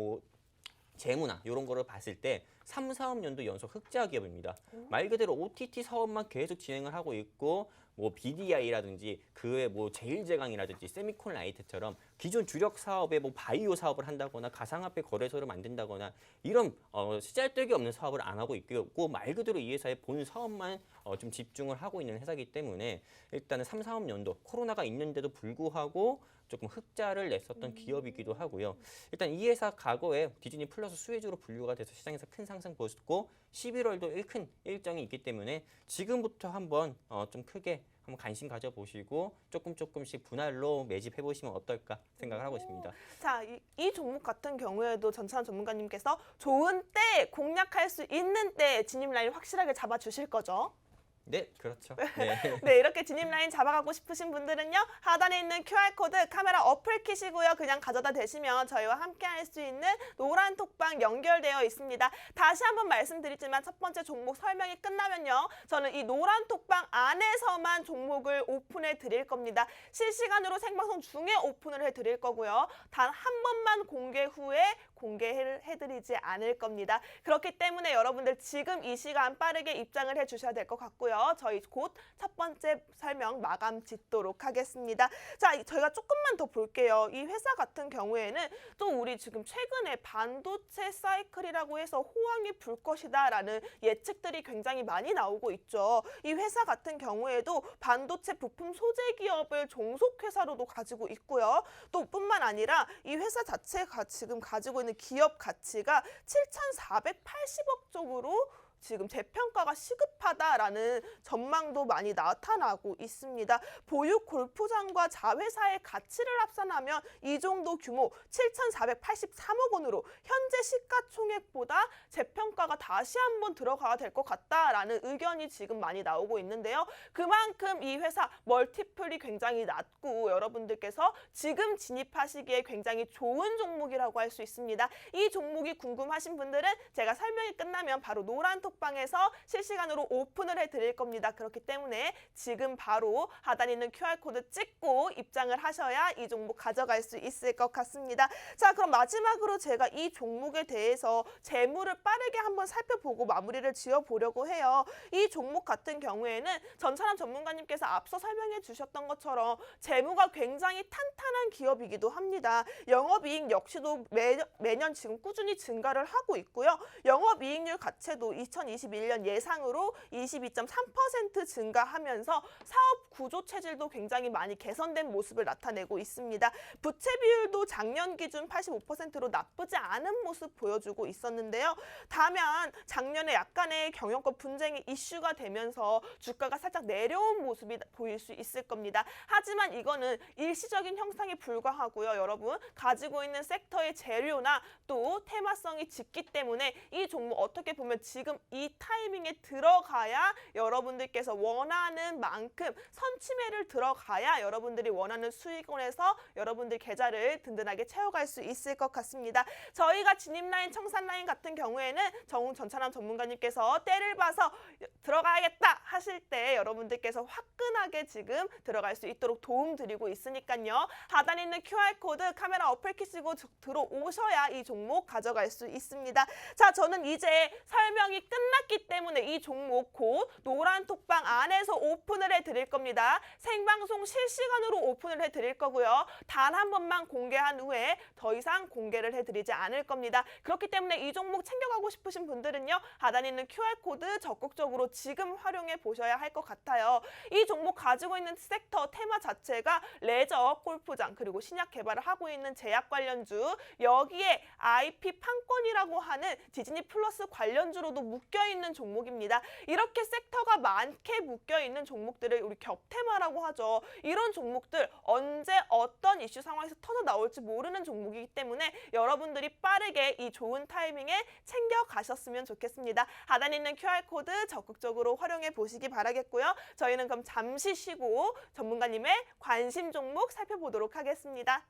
재무나 이런 거를 봤을 때 3, 4업 연도 연속 흑자 기업입니다. 말 그대로 OTT 사업만 계속 진행을 하고 있고 뭐 BDI라든지 그 외 뭐 제일제강이라든지 세미콘라이트처럼 기존 주력 사업에 뭐 바이오 사업을 한다거나 가상화폐 거래소를 만든다거나 이런 쓰잘데기 없는 사업을 안 하고 있고 말 그대로 이 회사의 본 사업만 좀 집중을 하고 있는 회사이기 때문에 일단은 3, 4업년도 코로나가 있는데도 불구하고 조금 흑자를 냈었던 기업이기도 하고요. 일단 이 회사 과거에 디즈니 플러스 수혜주로 분류가 돼서 시장에서 큰 상승 보였고 11월도 큰 일정이 있기 때문에 지금부터 한번 좀 크게 한번 관심 가져보시고 조금씩 분할로 매집해 보시면 어떨까 생각을 하고 있습니다. 자, 이 종목 같은 경우에도 전찬 전문가님께서 좋은 때 공략할 수 있는 때 진입 라인 확실하게 잡아주실 거죠? 네, 그렇죠. 네. 네, 이렇게 진입 라인 잡아가고 싶으신 분들은요. 하단에 있는 QR코드 카메라 어플 키시고요. 그냥 가져다 대시면 저희와 함께 할 수 있는 노란 톡방 연결되어 있습니다. 다시 한번 말씀드리지만 첫 번째 종목 설명이 끝나면요. 저는 이 노란 톡방 안에서만 종목을 오픈해 드릴 겁니다. 실시간으로 생방송 중에 오픈을 해 드릴 거고요. 단 한 번만 공개 후에 공개를 해드리지 않을 겁니다. 그렇기 때문에 여러분들 지금 이 시간 빠르게 입장을 해주셔야 될 것 같고요. 저희 곧 첫 번째 설명 마감 짓도록 하겠습니다. 자, 저희가 조금만 더 볼게요. 이 회사 같은 경우에는 또 우리 지금 최근에 반도체 사이클이라고 해서 호황이 불 것이다라는 예측들이 굉장히 많이 나오고 있죠. 이 회사 같은 경우에도 반도체 부품 소재 기업을 종속회사로도 가지고 있고요. 또 뿐만 아니라 이 회사 자체가 지금 가지고 있는 기업 가치가 7,480억 쪽으로 지금 재평가가 시급하다라는 전망도 많이 나타나고 있습니다. 보유 골프장과 자회사의 가치를 합산하면 이 정도 규모 7,483억 원으로 현재 시가총액보다 재평가가 다시 한번 들어가야 될 것 같다라는 의견이 지금 많이 나오고 있는데요. 그만큼 이 회사 멀티플이 굉장히 낮고 여러분들께서 지금 진입하시기에 굉장히 좋은 종목이라고 할 수 있습니다. 이 종목이 궁금하신 분들은 제가 설명이 끝나면 바로 노란 톡방에서 실시간으로 오픈을 해드릴 겁니다. 그렇기 때문에 지금 바로 하단에 있는 QR코드 찍고 입장을 하셔야 이 종목 가져갈 수 있을 것 같습니다. 자, 그럼 마지막으로 제가 이 종목에 대해서 재무를 빠르게 한번 살펴보고 마무리를 지어보려고 해요. 이 종목 같은 경우에는 전찬환 전문가님께서 앞서 설명해 주셨던 것처럼 재무가 굉장히 탄탄한 기업이기도 합니다. 영업이익 역시도 매년 지금 꾸준히 증가를 하고 있고요. 영업이익률 자체도 2021년 예상으로 22.3% 증가하면서 사업 구조 체질도 굉장히 많이 개선된 모습을 나타내고 있습니다. 부채 비율도 작년 기준 85%로 나쁘지 않은 모습 보여주고 있었는데요. 다만 작년에 약간의 경영권 분쟁이 이슈가 되면서 주가가 살짝 내려온 모습이 보일 수 있을 겁니다. 하지만 이거는 일시적인 형상에 불과하고요. 여러분 가지고 있는 섹터의 재료나 또 테마성이 짙기 때문에 이 종목 어떻게 보면 지금 이 타이밍에 들어가야 여러분들께서 원하는 만큼 선취매를 들어가야 여러분들이 원하는 수익원에서 여러분들 계좌를 든든하게 채워갈 수 있을 것 같습니다. 저희가 진입라인, 청산라인 같은 경우에는 전찬환 전문가님께서 때를 봐서 들어가야겠다 하실 때 여러분들께서 화끈하게 지금 들어갈 수 있도록 도움드리고 있으니까요. 하단에 있는 QR코드 카메라 어플 키시고 들어오셔야 이 종목 가져갈 수 있습니다. 자, 저는 이제 설명이 끝났기 때문에 이 종목 곧 노란 톡방 안에서 오픈을 해드릴 겁니다. 생방송 실시간으로 오픈을 해드릴 거고요. 단 한 번만 공개한 후에 더 이상 공개를 해드리지 않을 겁니다. 그렇기 때문에 이 종목 챙겨가고 싶으신 분들은요. 하단에 있는 QR코드 적극적으로 지금 활용해 보셔야 할 것 같아요. 이 종목 가지고 있는 섹터 테마 자체가 레저, 골프장 그리고 신약 개발을 하고 있는 제약 관련주, 여기에 IP 판권이라고 하는 디즈니 플러스 관련주로도 묶여있는 종목입니다. 이렇게 섹터가 많게 묶여있는 종목들을 우리 겹테마라고 하죠. 이런 종목들 언제 어떤 이슈 상황에서 터져 나올지 모르는 종목이기 때문에 여러분들이 빠르게 이 좋은 타이밍에 챙겨 가셨으면 좋겠습니다. 하단에 있는 QR코드 적극적으로 활용해 보시기 바라겠고요. 저희는 그럼 잠시 쉬고 전문가님의 관심 종목 살펴보도록 하겠습니다.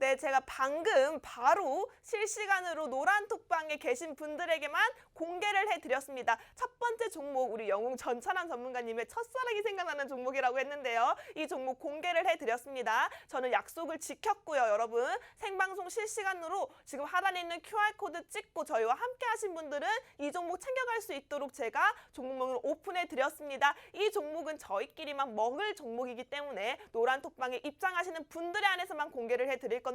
네, 제가 방금 바로 실시간으로 노란톡방에 계신 분들에게만 공개를 해드렸습니다. 첫 번째 종목, 우리 영웅 전찬환 전문가님의 첫사랑이 생각나는 종목이라고 했는데요. 이 종목 공개를 해드렸습니다. 저는 약속을 지켰고요, 여러분. 생방송 실시간으로 지금 하단에 있는 QR코드 찍고 저희와 함께 하신 분들은 이 종목 챙겨갈 수 있도록 제가 종목명을 오픈해드렸습니다. 이 종목은 저희끼리만 먹을 종목이기 때문에 노란톡방에 입장하시는 분들에 한해서만 공개를 해드릴 건데요.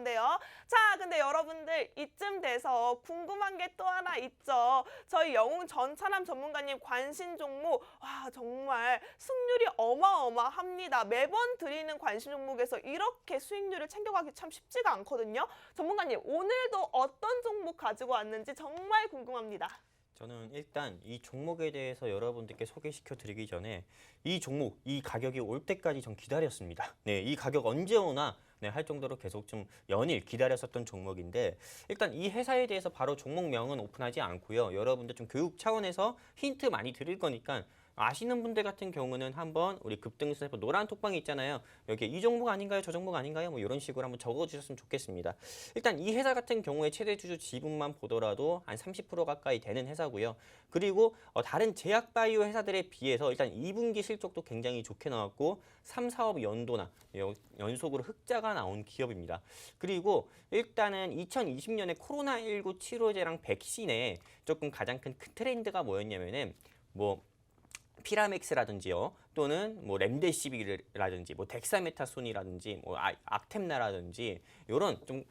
자, 근데 여러분들 이쯤 돼서 궁금한 게 또 하나 있죠. 저희 영웅 전찬함 전문가님 관심 종목, 와, 정말 승률이 어마어마합니다. 매번 드리는 관심 종목에서 이렇게 수익률을 챙겨가기 참 쉽지가 않거든요. 전문가님, 오늘도 어떤 종목 가지고 왔는지 정말 궁금합니다. 저는 일단 이 종목에 대해서 여러분들께 소개시켜 드리기 전에 이 종목, 이 가격이 올 때까지 전 기다렸습니다. 네, 이 가격 언제 오나 네, 할 정도로 계속 좀 연일 기다렸었던 종목인데 일단 이 회사에 대해서 바로 종목명은 오픈하지 않고요. 여러분들 좀 교육 차원에서 힌트 많이 드릴 거니까 아시는 분들 같은 경우는 한번 우리 급등주에서 노란 톡방이 있잖아요. 여기 이 종목 아닌가요? 저 종목 아닌가요? 뭐 이런 식으로 한번 적어주셨으면 좋겠습니다. 일단 이 회사 같은 경우에 최대 주주 지분만 보더라도 한 30% 가까이 되는 회사고요. 그리고 다른 제약 바이오 회사들에 비해서 일단 2분기 실적도 굉장히 좋게 나왔고 3, 4업 연도나 연속으로 흑자가 나온 기업입니다. 그리고 일단은 2020년에 코로나19 치료제랑 백신에 조금 가장 큰 트렌드가 뭐였냐면은 뭐 피라맥스라든지요, 또는 뭐 렘데시비르라든지, 뭐 덱사메타손이라든지, 뭐 악템나라든지 이런 좀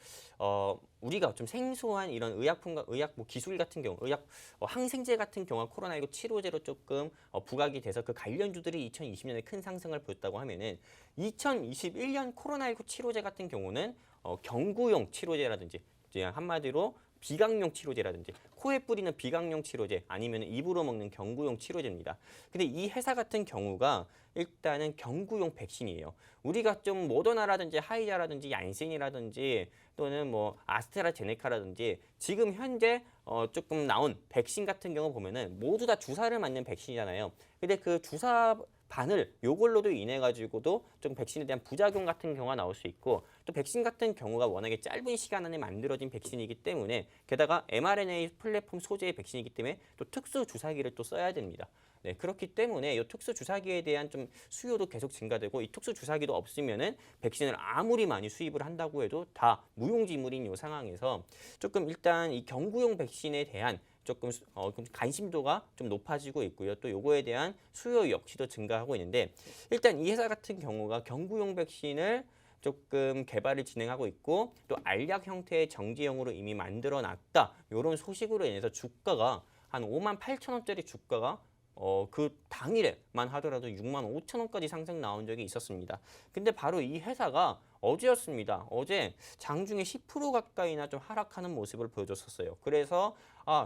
우리가 좀 생소한 이런 의약품과 의약 뭐 기술 같은 경우, 의약 항생제 같은 경우가 코로나19 치료제로 조금 부각이 돼서 그 관련주들이 2020년에 큰 상승을 보였다고 하면은 2021년 코로나19 치료제 같은 경우는 경구용 치료제라든지 그냥 한마디로 비강용 치료제라든지 코에 뿌리는 비강용 치료제 아니면 입으로 먹는 경구용 치료제입니다. 근데 이 회사 같은 경우가 일단은 경구용 백신이에요. 우리가 좀 모더나라든지 하이자라든지 얀센이라든지 또는 뭐 아스트라제네카라든지 지금 현재 조금 나온 백신 같은 경우 보면은 모두 다 주사를 맞는 백신이잖아요. 근데 그 주사 바늘 요걸로도 인해 가지고도 좀 백신에 대한 부작용 같은 경우가 나올 수 있고 또 백신 같은 경우가 워낙에 짧은 시간 안에 만들어진 백신이기 때문에 게다가 mRNA 플랫폼 소재의 백신이기 때문에 또 특수 주사기를 또 써야 됩니다. 네, 그렇기 때문에 이 특수 주사기에 대한 좀 수요도 계속 증가되고 이 특수 주사기도 없으면은 백신을 아무리 많이 수입을 한다고 해도 다 무용지물인 이 상황에서 조금 일단 이 경구용 백신에 대한 조금 관심도가 좀 높아지고 있고요. 또 요거에 대한 수요 역시도 증가하고 있는데 일단 이 회사 같은 경우가 경구용 백신을 조금 개발을 진행하고 있고 또 알약 형태의 정제형으로 이미 만들어 놨다. 요런 소식으로 인해서 주가가 한 58,000원짜리 주가가 그 당일에만 하더라도 65,000원까지 상승 나온 적이 있었습니다. 근데 바로 이 회사가 어제였습니다. 어제 장중에 10% 가까이나 좀 하락하는 모습을 보여줬었어요. 그래서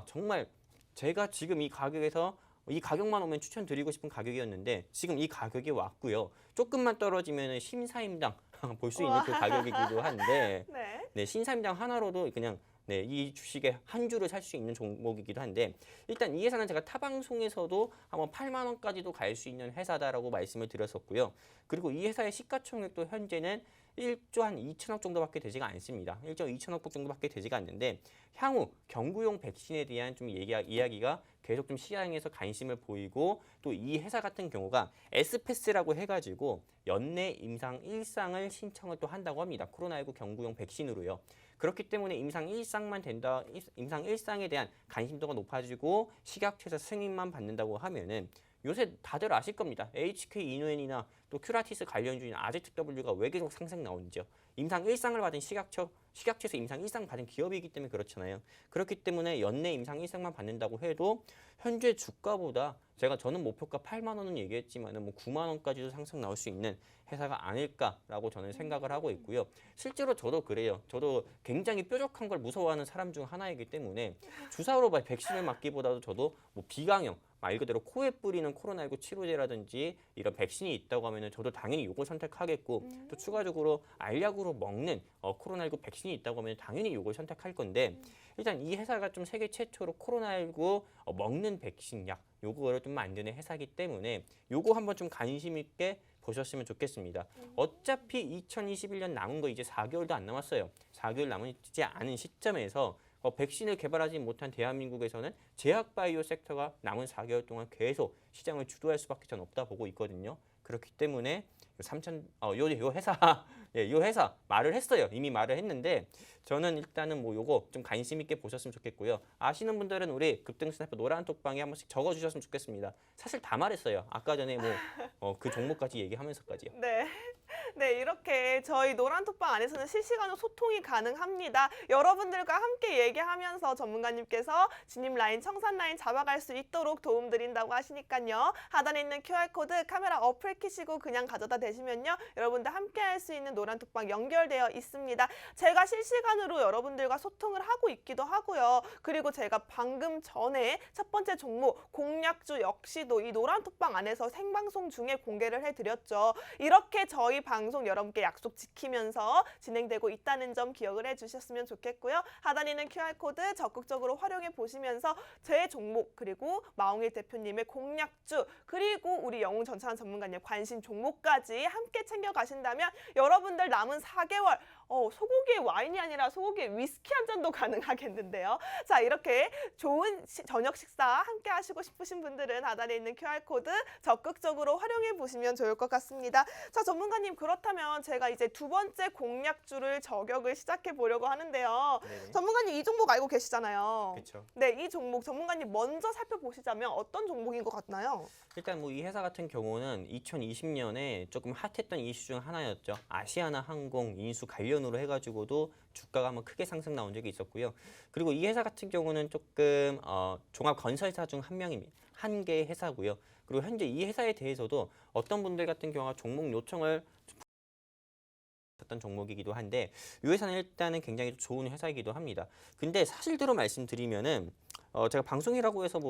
정말 제가 지금 이 가격에서 이 가격만 오면 추천드리고 싶은 가격이었는데 지금 이 가격이 왔고요. 조금만 떨어지면 신사임당 볼 수 있는 그 가격이기도 한데 네, 신사임당 하나로도 그냥 네, 이 주식의 한 주를 살 수 있는 종목이기도 한데 일단 이 회사는 제가 타 방송에서도 한번 8만 원까지도 갈 수 있는 회사다라고 말씀을 드렸었고요. 그리고 이 회사의 시가총액도 현재는 1조 한 2천억 정도밖에 되지가 않습니다. 1조 2천억 정도밖에 되지가 않는데 향후 경구용 백신에 대한 좀 이야기가 계속 좀 시장에서 관심을 보이고 또 이 회사 같은 경우가 에스페스라고 해가지고 연내 임상 1상을 신청을 또 한다고 합니다. 코로나19 경구용 백신으로요. 그렇기 때문에 임상 1상만 된다, 임상 1상에 대한 관심도가 높아지고 식약처에서 승인만 받는다고 하면은 요새 다들 아실 겁니다. HK 이노엔이나 또 큐라티스 관련주인 아제트W가 왜 계속 상승 나오는지요. 임상 1상을 받은 식약처에서 임상 1상 받은 기업이기 때문에 그렇잖아요. 그렇기 때문에 연내 임상 1상만 받는다고 해도 현재 주가보다 저는 목표가 8만 원은 얘기했지만 뭐 9만 원까지도 상승 나올 수 있는 회사가 아닐까라고 저는 생각을 하고 있고요. 실제로 저도 그래요. 저도 굉장히 뾰족한 걸 무서워하는 사람 중 하나이기 때문에 주사로 백신을 맞기보다도 저도 뭐 비강형 말 그대로 코에 뿌리는 코로나19 치료제라든지 이런 백신이 있다고 하면 저도 당연히 이걸 선택하겠고 또 추가적으로 알약으로 먹는 코로나19 백신이 있다고 하면 당연히 이걸 선택할 건데 일단 이 회사가 좀 세계 최초로 코로나19 먹는 백신 약 요거를 좀 만드는 회사이기 때문에 요거 한번 좀 관심 있게 보셨으면 좋겠습니다. 어차피 2021년 남은 거 이제 4개월도 안 남았어요. 4개월 남지 않은 시점에서 백신을 개발하지 못한 대한민국에서는 제약바이오 섹터가 남은 4개월 동안 계속 시장을 주도할 수밖에 전 없다 보고 있거든요. 그렇기 때문에 요 회사 요 회사 말을 했어요. 이미 말을 했는데 저는 일단은 뭐 요거 좀 관심 있게 보셨으면 좋겠고요. 아시는 분들은 우리 급등스나퍼 노란 톡방에 한 번씩 적어주셨으면 좋겠습니다. 사실 다 말했어요. 아까 전에 뭐 그 종목까지 얘기하면서까지요. 네. 네, 이렇게 저희 노란톡방 안에서는 실시간으로 소통이 가능합니다. 여러분들과 함께 얘기하면서 전문가님께서 진입 라인, 청산 라인 잡아갈 수 있도록 도움드린다고 하시니까요. 하단에 있는 QR코드 카메라 어플 키시고 그냥 가져다 대시면요. 여러분들 함께 할 수 있는 노란톡방 연결되어 있습니다. 제가 실시간으로 여러분들과 소통을 하고 있기도 하고요. 그리고 제가 방금 전에 첫 번째 종목 공략주 역시도 이 노란톡방 안에서 생방송 중에 공개를 해드렸죠. 이렇게 저희 방송 여러분께 약속 지키면서 진행되고 있다는 점 기억을 해주셨으면 좋겠고요. 하단에 있는 QR코드 적극적으로 활용해 보시면서 제 종목 그리고 마홍일 대표님의 공략주 그리고 우리 영웅 전찬 전문가님 관심 종목까지 함께 챙겨가신다면 여러분들 남은 4개월 소고기의 와인이 아니라 소고기의 위스키 한 잔도 가능하겠는데요. 자, 이렇게 좋은 저녁 식사 함께 하시고 싶으신 분들은 하단에 있는 QR코드 적극적으로 활용해 보시면 좋을 것 같습니다. 자, 전문가님 그렇다면 제가 이제 두 번째 공략주를 저격을 시작해 보려고 하는데요. 네네. 전문가님 이 종목 알고 계시잖아요. 그렇죠. 네, 이 종목 전문가님 먼저 살펴보시자면 어떤 종목인 것 같나요? 일단 뭐 이 회사 같은 경우는 2020년에 조금 핫했던 이슈 중 하나였죠. 아시아나 항공 인수 관련으로 해가지고도 주가가 한번 크게 상승 나온 적이 있었고요. 그리고 이 회사 같은 경우는 조금 종합 건설사 중 한 개의 회사고요. 그리고 현재 이 회사에 대해서도 어떤 분들 같은 경우가 종목 요청을 했던 종목이기도 한데 이 회사는 일단은 굉장히 좋은 회사이기도 합니다. 근데 사실대로 말씀드리면은 제가 방송이라고 해서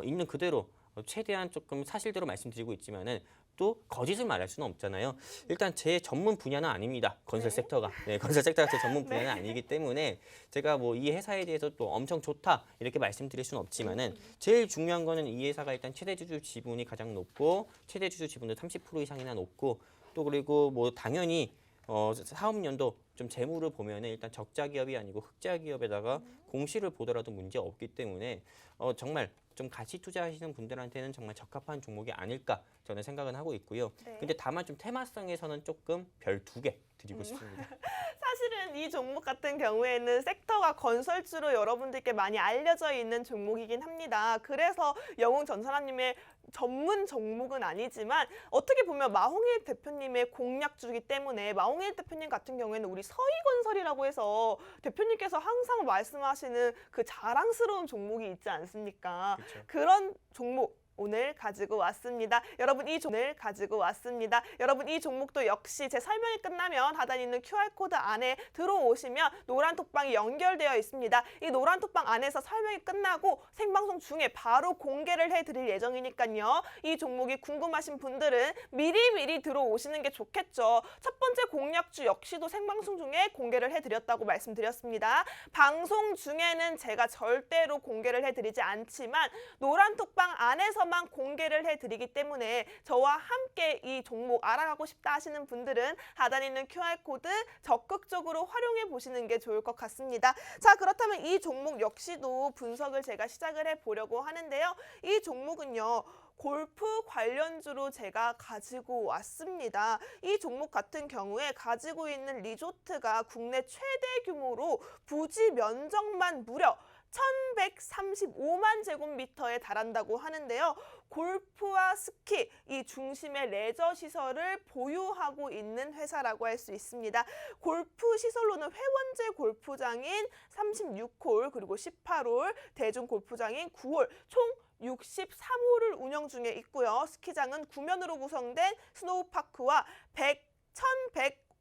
있는 그대로 최대한 조금 사실대로 말씀드리고 있지만은 또 거짓을 말할 수는 없잖아요. 일단 제 전문 분야는 아닙니다. 건설 네. 섹터가. 네, 건설 섹터가 제 전문 분야는 아니기 때문에 제가 이 회사에 대해서 또 엄청 좋다 이렇게 말씀드릴 수는 없지만은 제일 중요한 거는 이 회사가 일단 최대 주주 지분이 가장 높고 최대 주주 지분도 30% 이상이나 높고 또 그리고 당연히 사업연도 좀 재무를 보면은 일단 적자 기업이 아니고 흑자 기업에다가 공시를 보더라도 문제 없기 때문에 정말 좀 같이 투자하시는 분들한테는 정말 적합한 종목이 아닐까 저는 생각은 하고 있고요. 네. 근데 다만 좀 테마성에서는 조금 별 2개 드리고 싶습니다. 사실은 이 종목 같은 경우에는 섹터가 건설주로 여러분들께 많이 알려져 있는 종목이긴 합니다. 그래서 영웅 전사람님의 전문 종목은 아니지만 어떻게 보면 마홍일 대표님의 공략주이기 때문에 마홍일 대표님 같은 경우에는 우리 서희건설이라고 해서 대표님께서 항상 말씀하시는 그 자랑스러운 종목이 있지 않습니까? 그렇죠. 그런 종목 오늘 가지고 왔습니다. 여러분 이 종목도 역시 제 설명이 끝나면 하단에 있는 QR코드 안에 들어오시면 노란 톡방이 연결되어 있습니다. 이 노란 톡방 안에서 설명이 끝나고 생방송 중에 바로 공개를 해드릴 예정이니까요. 이 종목이 궁금하신 분들은 미리미리 들어오시는 게 좋겠죠. 첫 번째 공략주 역시도 생방송 중에 공개를 해드렸다고 말씀드렸습니다. 방송 중에는 제가 절대로 공개를 해드리지 않지만 노란 톡방 안에서만 공개를 해드리기 때문에 저와 함께 이 종목 알아가고 싶다 하시는 분들은 하단에 있는 QR코드 적극적으로 활용해 보시는 게 좋을 것 같습니다. 자, 그렇다면 이 종목 역시도 분석을 제가 시작을 해보려고 하는데요. 이 종목은요. 골프 관련주로 제가 가지고 왔습니다. 이 종목 같은 경우에 가지고 있는 리조트가 국내 최대 규모로 부지 면적만 무려 1135만 제곱미터에 달한다고 하는데요. 골프와 스키, 이 중심의 레저 시설을 보유하고 있는 회사라고 할 수 있습니다. 골프 시설로는 회원제 골프장인 36홀 그리고 18홀, 대중 골프장인 9홀, 총 63홀을 운영 중에 있고요. 스키장은 9면으로 구성된 스노우파크와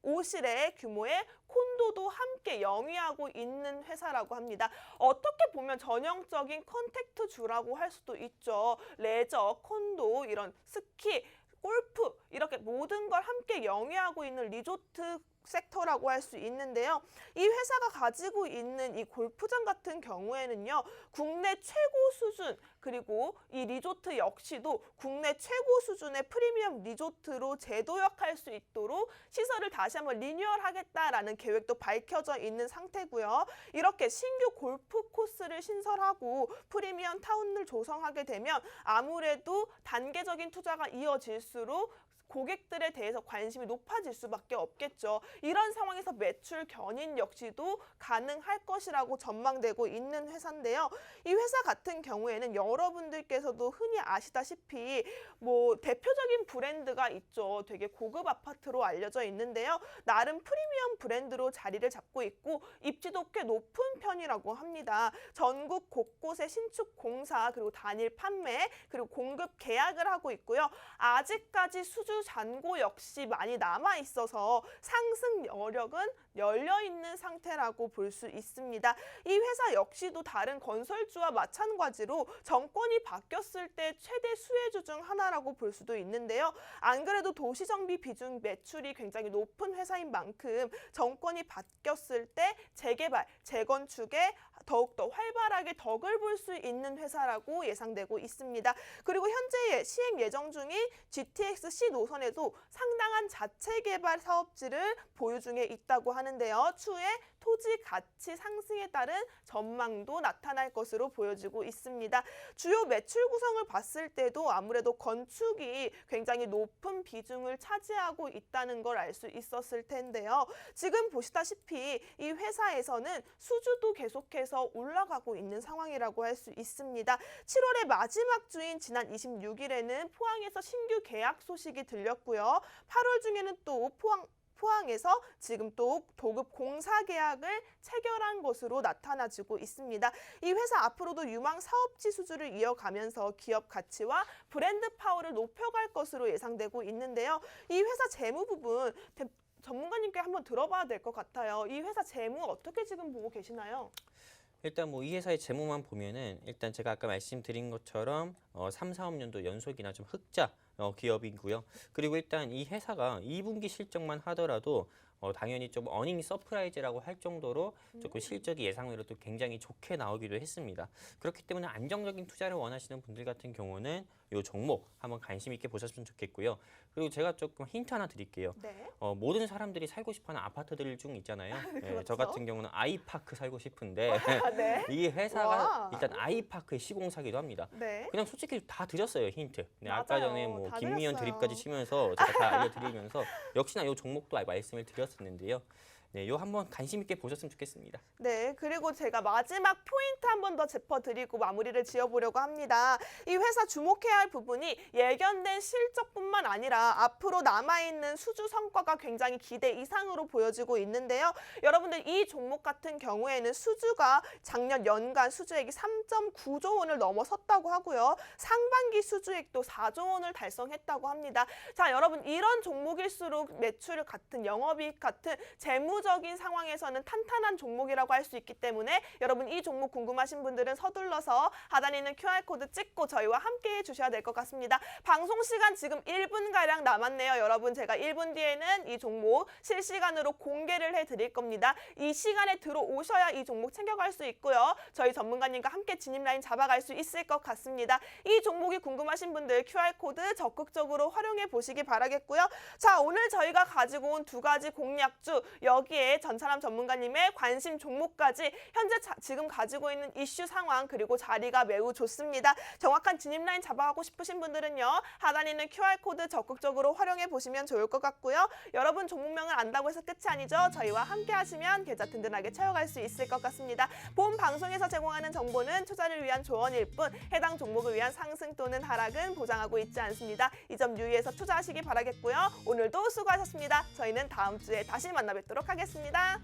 1105실의 규모의 콘도도 함께 영위하고 있는 회사라고 합니다. 어떻게 보면 전형적인 컨택트주라고 할 수도 있죠. 레저, 콘도, 이런 스키, 골프 이렇게 모든 걸 함께 영위하고 있는 리조트 섹터라고 할 수 있는데요. 이 회사가 가지고 있는 이 골프장 같은 경우에는요. 국내 최고 수준 그리고 이 리조트 역시도 국내 최고 수준의 프리미엄 리조트로 재도약할 수 있도록 시설을 다시 한번 리뉴얼하겠다라는 계획도 밝혀져 있는 상태고요. 이렇게 신규 골프 코스를 신설하고 프리미엄 타운을 조성하게 되면 아무래도 단계적인 투자가 이어질수록 고객들에 대해서 관심이 높아질 수밖에 없겠죠. 이런 상황에서 매출 견인 역시도 가능할 것이라고 전망되고 있는 회사인데요. 이 회사 같은 경우에는 여러분들께서도 흔히 아시다시피 뭐 대표적인 브랜드가 있죠. 되게 고급 아파트로 알려져 있는데요. 나름 프리미엄 브랜드로 자리를 잡고 있고 입지도 꽤 높은 편이라고 합니다. 전국 곳곳에 신축 공사 그리고 단일 판매 그리고 공급 계약을 하고 있고요. 아직까지 수주 잔고 역시 많이 남아 있어서 상승 여력은 열려 있는 상태라고 볼 수 있습니다. 이 회사 역시도 다른 건설주와 마찬가지로 정권이 바뀌었을 때 최대 수혜주 중 하나라고 볼 수도 있는데요. 안 그래도 도시정비 비중 매출이 굉장히 높은 회사인 만큼 정권이 바뀌었을 때 재개발, 재건축에 더욱더 활발하게 덕을 볼 수 있는 회사라고 예상되고 있습니다. 그리고 현재 시행 예정 중인 GTX-C 노선에도 상당한 자체 개발 사업지를 보유 중에 있다고 하는데요. 추후에 토지 가치 상승에 따른 전망도 나타날 것으로 보여지고 있습니다. 주요 매출 구성을 봤을 때도 아무래도 건축이 굉장히 높은 비중을 차지하고 있다는 걸 알 수 있었을 텐데요. 지금 보시다시피 이 회사에서는 수주도 계속해서 올라가고 있는 상황이라고 할 수 있습니다. 7월의 마지막 주인 지난 26일에는 포항에서 신규 계약 소식이 들렸고요. 8월 중에는 또 포항에서 지금 또 도급 공사 계약을 체결한 것으로 나타나지고 있습니다. 이 회사 앞으로도 유망 사업지 수주를 이어가면서 기업 가치와 브랜드 파워를 높여갈 것으로 예상되고 있는데요. 이 회사 재무 부분 전문가님께 한번 들어봐야 될 것 같아요. 이 회사 재무 어떻게 지금 보고 계시나요? 일단 뭐 이 회사의 재무만 보면은 일단 제가 아까 말씀드린 것처럼 3, 4업년도 연속이나 좀 흑자 기업이고요. 그리고 일단 이 회사가 2분기 실적만 하더라도 당연히 좀 어닝 서프라이즈라고 할 정도로 조금 실적이 예상외로도 굉장히 좋게 나오기도 했습니다. 그렇기 때문에 안정적인 투자를 원하시는 분들 같은 경우는 이 종목 한번 관심 있게 보셨으면 좋겠고요. 그리고 제가 조금 힌트 하나 드릴게요. 네. 모든 사람들이 살고 싶어하는 아파트들 중 있잖아요. 그렇죠. 저 같은 경우는 아이파크 살고 싶은데 네. 이 회사가 와. 일단 아이파크의 시공사기도 합니다. 네. 그냥 솔직히 다 드렸어요, 힌트. 네, 아까 맞아요. 전에 뭐 다 김미연 드렸어요. 드립까지 치면서 제가 다 알려드리면서 역시나 이 종목도 말씀을 드렸었는데요. 네, 요 한번 관심 있게 보셨으면 좋겠습니다. 네, 그리고 제가 마지막 포인트 한 번 더 짚어드리고 마무리를 지어보려고 합니다. 이 회사 주목해야 할 부분이 예견된 실적뿐만 아니라 앞으로 남아있는 수주 성과가 굉장히 기대 이상으로 보여지고 있는데요. 여러분들 이 종목 같은 경우에는 수주가 작년 연간 수주액이 3.9조 원을 넘어섰다고 하고요. 상반기 수주액도 4조 원을 달성했다고 합니다. 자, 여러분 이런 종목일수록 매출 같은 영업이익 같은 재무적인 상황에서는 탄탄한 종목이라고 할 수 있기 때문에 여러분 이 종목 궁금하신 분들은 서둘러서 하단에 있는 QR코드 찍고 저희와 함께 해주셔야 될 것 같습니다. 방송 시간 지금 1분가량 남았네요. 여러분 제가 1분 뒤에는 이 종목 실시간으로 공개를 해드릴 겁니다. 이 시간에 들어오셔야 이 종목 챙겨갈 수 있고요. 저희 전문가님과 함께 진입 라인 잡아갈 수 있을 것 같습니다. 이 종목이 궁금하신 분들 QR코드 적극적으로 활용해 보시기 바라겠고요. 자, 오늘 저희가 가지고 온 두 가지 공략주 여기에 전차람 전문가님의 관심 종목까지 현재 지금 가지고 있는 이슈 상황 그리고 자리가 매우 좋습니다. 정확한 진입 라인 잡아가고 싶으신 분들은요. 하단에 있는 QR코드 적극적으로 활용해 보시면 좋을 것 같고요. 여러분 종목명을 안다고 해서 끝이 아니죠. 저희와 함께 하시면 계좌 든든하게 채워갈 수 있을 것 같습니다. 본 방송에서 제공하는 정보는 투자를 위한 조언일 뿐 해당 종목을 위한 상승 또는 하락은 보장하고 있지 않습니다. 이 점 유의해서 투자하시기 바라겠고요. 오늘도 수고하셨습니다. 저희는 다음 주에 다시 만나 뵙도록 하겠습니다.